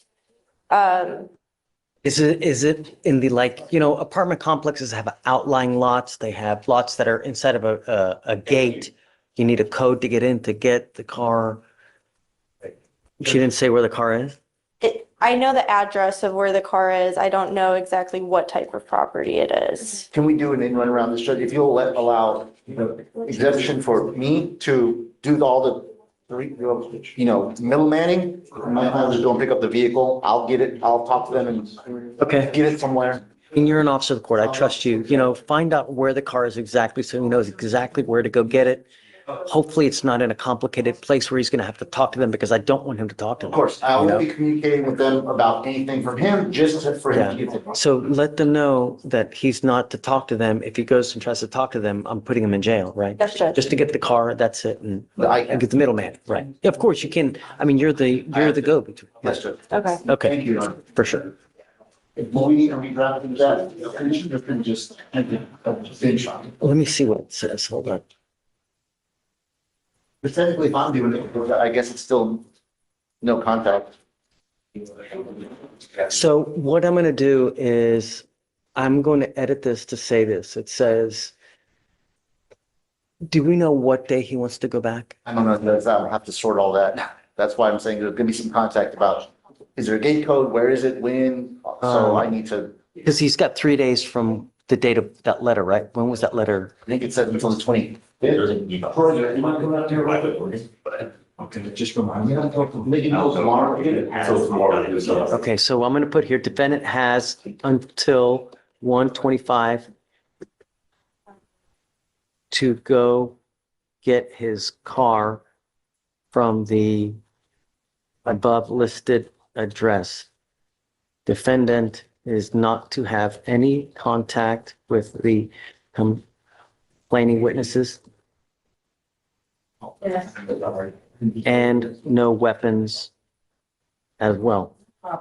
A: Is it in the, like, you know, apartment complexes have outlying lots. They have lots that are inside of a gate. You need a code to get in to get the car. She didn't say where the car is?
O: I know the address of where the car is. I don't know exactly what type of property it is.
S: Can we do an in run around this, Judge? If you'll allow exemption for me to do all the middle manning, I'll just go and pick up the vehicle. I'll get it. I'll talk to them and
A: Okay.
S: get it somewhere.
A: And you're an officer of the court. I trust you. You know, find out where the car is exactly so he knows exactly where to go get it. Hopefully it's not in a complicated place where he's going to have to talk to them, because I don't want him to talk to them.
S: Of course, I
A: you
S: won't
A: know?
S: be communicating with them about anything from him, just for him to
A: Yeah.
S: get the.
A: So let them know that he's not to talk to them. If he goes and tries to talk to them, I'm putting him in jail, right?
O: Yes, Judge.
A: Just to get the car, that's it, and
S: I
A: get the middleman, right? Yeah, of course you can. I mean, you're the go-between.
S: Yes, Judge.
O: Okay.
A: Okay,
S: Thank you, Your Honor.
A: for sure.
S: Will we need to redraft that? You can just finish on it.
A: Let me see what it says. Hold on.
S: But technically, if I'm doing it, I guess it's still no contact.
A: So what I'm going to do is I'm going to edit this to say this. It says, do we know what day he wants to go back?
S: I don't know if that's, I'll have to sort all that. That's why I'm saying there's gonna be some contact about, is there a gate code? Where is it? When? So I need to,
A: Because he's got 3 days from the date of that letter, right? When was that letter?
S: I think it says until the 25th.
M: Okay, just remind me.
A: Okay, so I'm going to put here, defendant has until 1:25 to go get his car from the above listed address. Defendant is not to have any contact with the complaining witnesses and no weapons as well.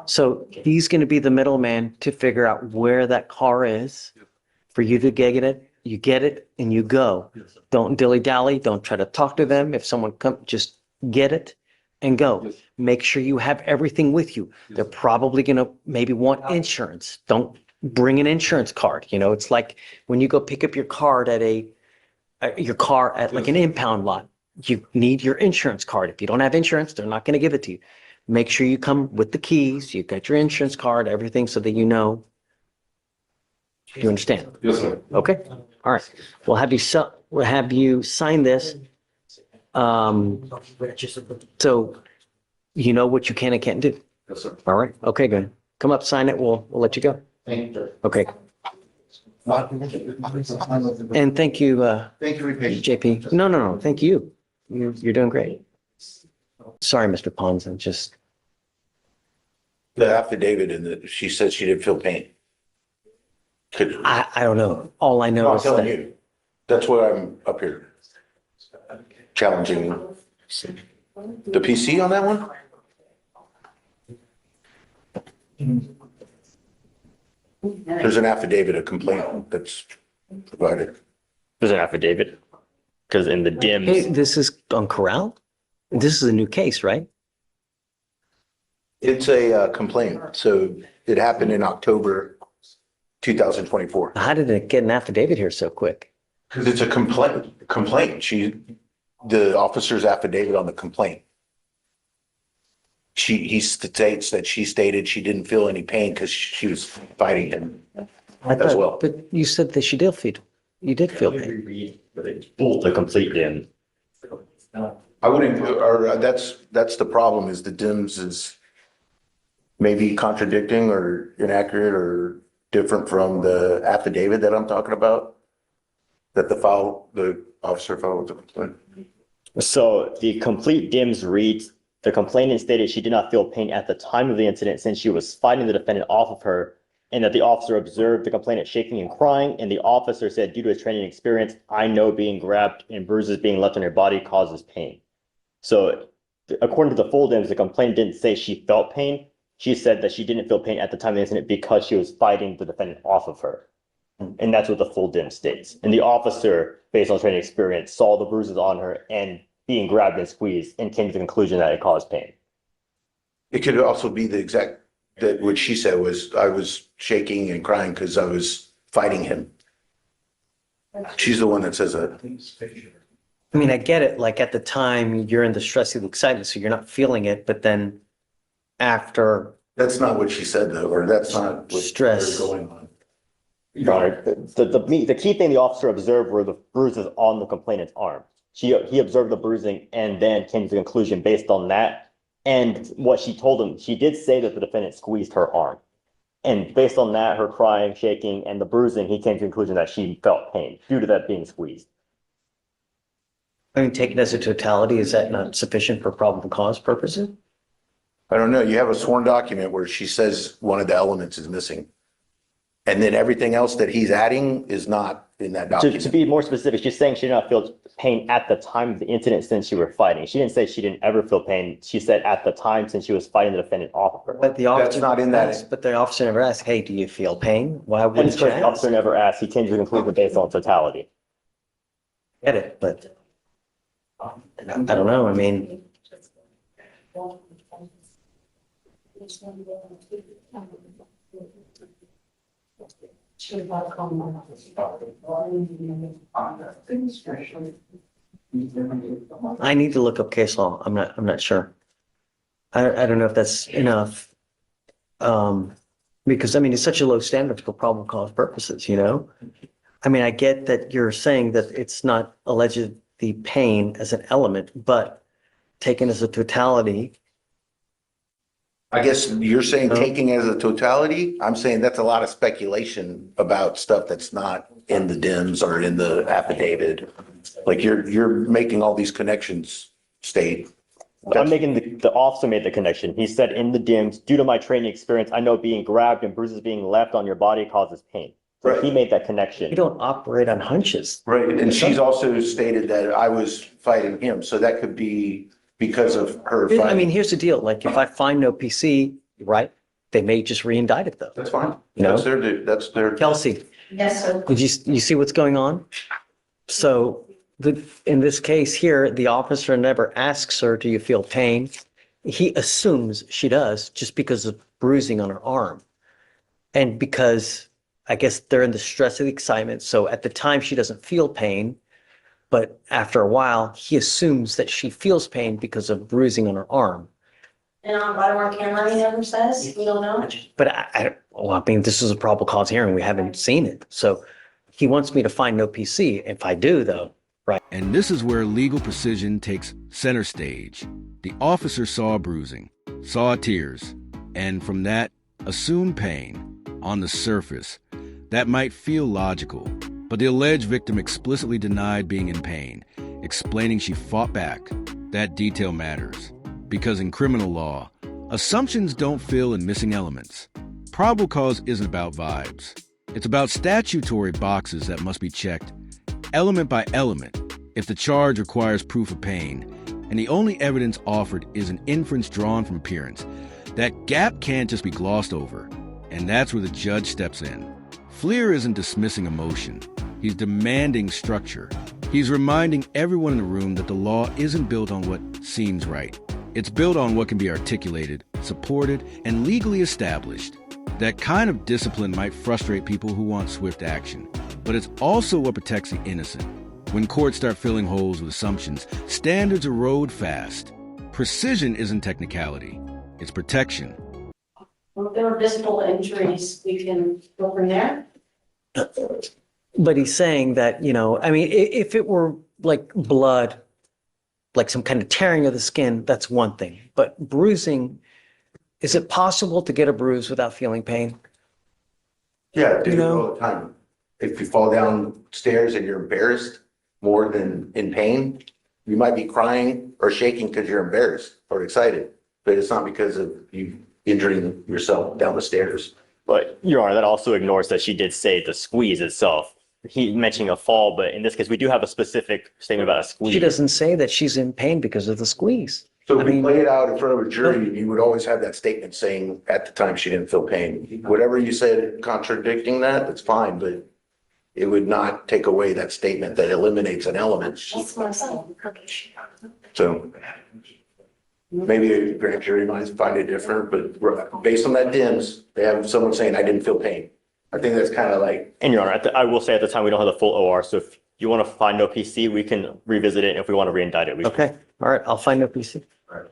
A: So he's going to be the middleman to figure out where that car is for you to get it. You get it and you go. Don't dilly-dally. Don't try to talk to them. If someone comes, just get it and go. Make sure you have everything with you. They're probably going to maybe want insurance. Don't bring an insurance card. You know, it's like when you go pick up your card at your car at like an impound lot. You need your insurance card. If you don't have insurance, they're not going to give it to you. Make sure you come with the keys. You got your insurance card, everything, so that you know. You understand?
M: Yes, sir.
A: Okay. All right. We'll have you sign this. So you know what you can and can't do.
M: Yes, sir.
A: All right. Okay, good. Come up, sign it. We'll let you go.
S: Thank you.
A: Okay. And thank you,
S: Thank you for your patience.
A: JP. No. Thank you. You're doing great. Sorry, Mr. Pons. I'm just,
G: The affidavit she said she didn't feel pain.
A: I don't know. All I know
G: I'm
A: is
G: telling
A: that
G: you. That's why I'm up here. Challenging you. The PC on that one? There's an affidavit, a complaint that's provided.
B: There's an affidavit. Because in the DIMS.
A: Hey, this is on Corral? This is a new case, right?
G: It's a complaint. So it happened in October 2024.
A: How did it get an affidavit here so quick?
G: Because it's a complaint. The officer's affidavit on the complaint. He states that she stated she didn't feel any pain because she was fighting him as well.
A: But you said that you did feel pain.
B: Read the complete DIMS.
G: I wouldn't, or that's the problem, is the DIMS is maybe contradicting or inaccurate or different from the affidavit that I'm talking about, that the officer filed with the complaint.
B: So the complete DIMS reads, the complainant stated she did not feel pain at the time of the incident since she was fighting the defendant off of her, and that the officer observed the complainant shaking and crying, and the officer said, due to his training experience, I know being grabbed and bruises being left on her body causes pain. So according to the full DIMS, the complainant didn't say she felt pain. She said that she didn't feel pain at the time of the incident because she was fighting the defendant off of her. And that's what the full DIMS states. And the officer, based on training experience, saw the bruises on her and being grabbed and squeezed and came to the conclusion that it caused pain.
G: It could also be the exact, that what she said was, I was shaking and crying because I was fighting him. She's the one that says that.
A: I mean, I get it. Like at the time, you're in the stress of the excitement, so you're not feeling it. But then after.
G: That's not what she said though, or that's not what
A: stress
G: going on.
B: Your Honor, the key thing the officer observed were the bruises on the complainant's arm. He observed the bruising and then came to the conclusion based on that. And what she told him, she did say that the defendant squeezed her arm. And based on that, her crying, shaking, and the bruising, he came to the conclusion that she felt pain due to that being squeezed.
A: I mean, taken as a totality, is that not sufficient for probable cause purposes?
G: I don't know. You have a sworn document where she says one of the elements is missing. And then everything else that he's adding is not in that document.
B: To be more specific, she's saying she did not feel pain at the time of the incident since you were fighting. She didn't say she didn't ever feel pain. She said at the time since she was fighting the defendant off of her.
A: But the officer
G: That's not in that.
A: But the officer never asked, hey, do you feel pain? Why
B: And
A: wouldn't you
B: the
A: ask?
B: officer never asked. He came to the conclusion based on totality.
A: Get it, but I don't know. I mean, I need to look up case law. I'm not sure. I don't know if that's enough. Because I mean, it's such a low standard for probable cause purposes, you know? I mean, I get that you're saying that it's not allegedly pain as an element, but taken as a totality.
G: I guess you're saying taking as a totality. I'm saying that's a lot of speculation about stuff that's not in the DIMS or in the affidavit. Like you're making all these connections state.
B: I'm making the officer made the connection. He said in the DIMS, due to my training experience, I know being grabbed and bruises being left on your body causes pain. So
G: Right.
B: he made that connection.
A: You don't operate on hunches.
G: Right. And she's also stated that I was fighting him. So that could be because of her
A: I
G: fighting.
A: mean, here's the deal. Like if I find no PC, right, they may just re-indict it though.
G: That's fine.
A: You know?
G: That's their.
A: Kelsey,
T: Yes, sir.
A: did you see what's going on? So in this case here, the officer never asks her, do you feel pain? He assumes she does just because of bruising on her arm. And because I guess they're in the stress of the excitement. So at the time she doesn't feel pain, but after a while, he assumes that she feels pain because of bruising on her arm.
T: And on body worn camera, he never says, we don't know.
A: But I mean, this is a probable cause hearing. We haven't seen it. So he wants me to find no PC. If I do though, right.
D: And this is where legal precision takes center stage. The officer saw bruising, saw tears, and from that, assumed pain on the surface. That might feel logical, but the alleged victim explicitly denied being in pain, explaining she fought back. That detail matters, because in criminal law, assumptions don't fill in missing elements. Probable cause isn't about vibes. It's about statutory boxes that must be checked, element by element, if the charge requires proof of pain, and the only evidence offered is an inference drawn from appearance. That gap can't just be glossed over, and that's where the judge steps in. Fleer isn't dismissing emotion. He's demanding structure. He's reminding everyone in the room that the law isn't built on what seems right. It's built on what can be articulated, supported, and legally established. That kind of discipline might frustrate people who want swift action, but it's also what protects the innocent. When courts start filling holes with assumptions, standards erode fast. Precision isn't technicality, it's protection.
K: Well, if there are visible injuries, we can go from there.
A: But he's saying that, I mean, if it were like blood, like some kind of tearing of the skin, that's one thing. But bruising, is it possible to get a bruise without feeling pain?
G: Yeah, I do it all the time. If you fall downstairs and you're embarrassed more than in pain, you might be crying or shaking because you're embarrassed or excited, but it's not because of you injuring yourself down the stairs.
B: But Your Honor, that also ignores that she did say the squeeze itself. He mentioning a fall, but in this case, we do have a specific statement about a squeeze.
A: She doesn't say that she's in pain because of the squeeze.
G: So if we play it out in front of a jury, you would always have that statement saying at the time she didn't feel pain. Whatever you said contradicting that, that's fine, but it would not take away that statement that eliminates an element. So maybe a grand jury might find it different, but based on that DIMS, they have someone saying, I didn't feel pain. I think that's kind of like.
B: And Your Honor, I will say at the time, we don't have the full OR. So if you want to find no PC, we can revisit it. If we want to re-indict it, we can.
A: Okay, all right, I'll find no PC.
G: All right.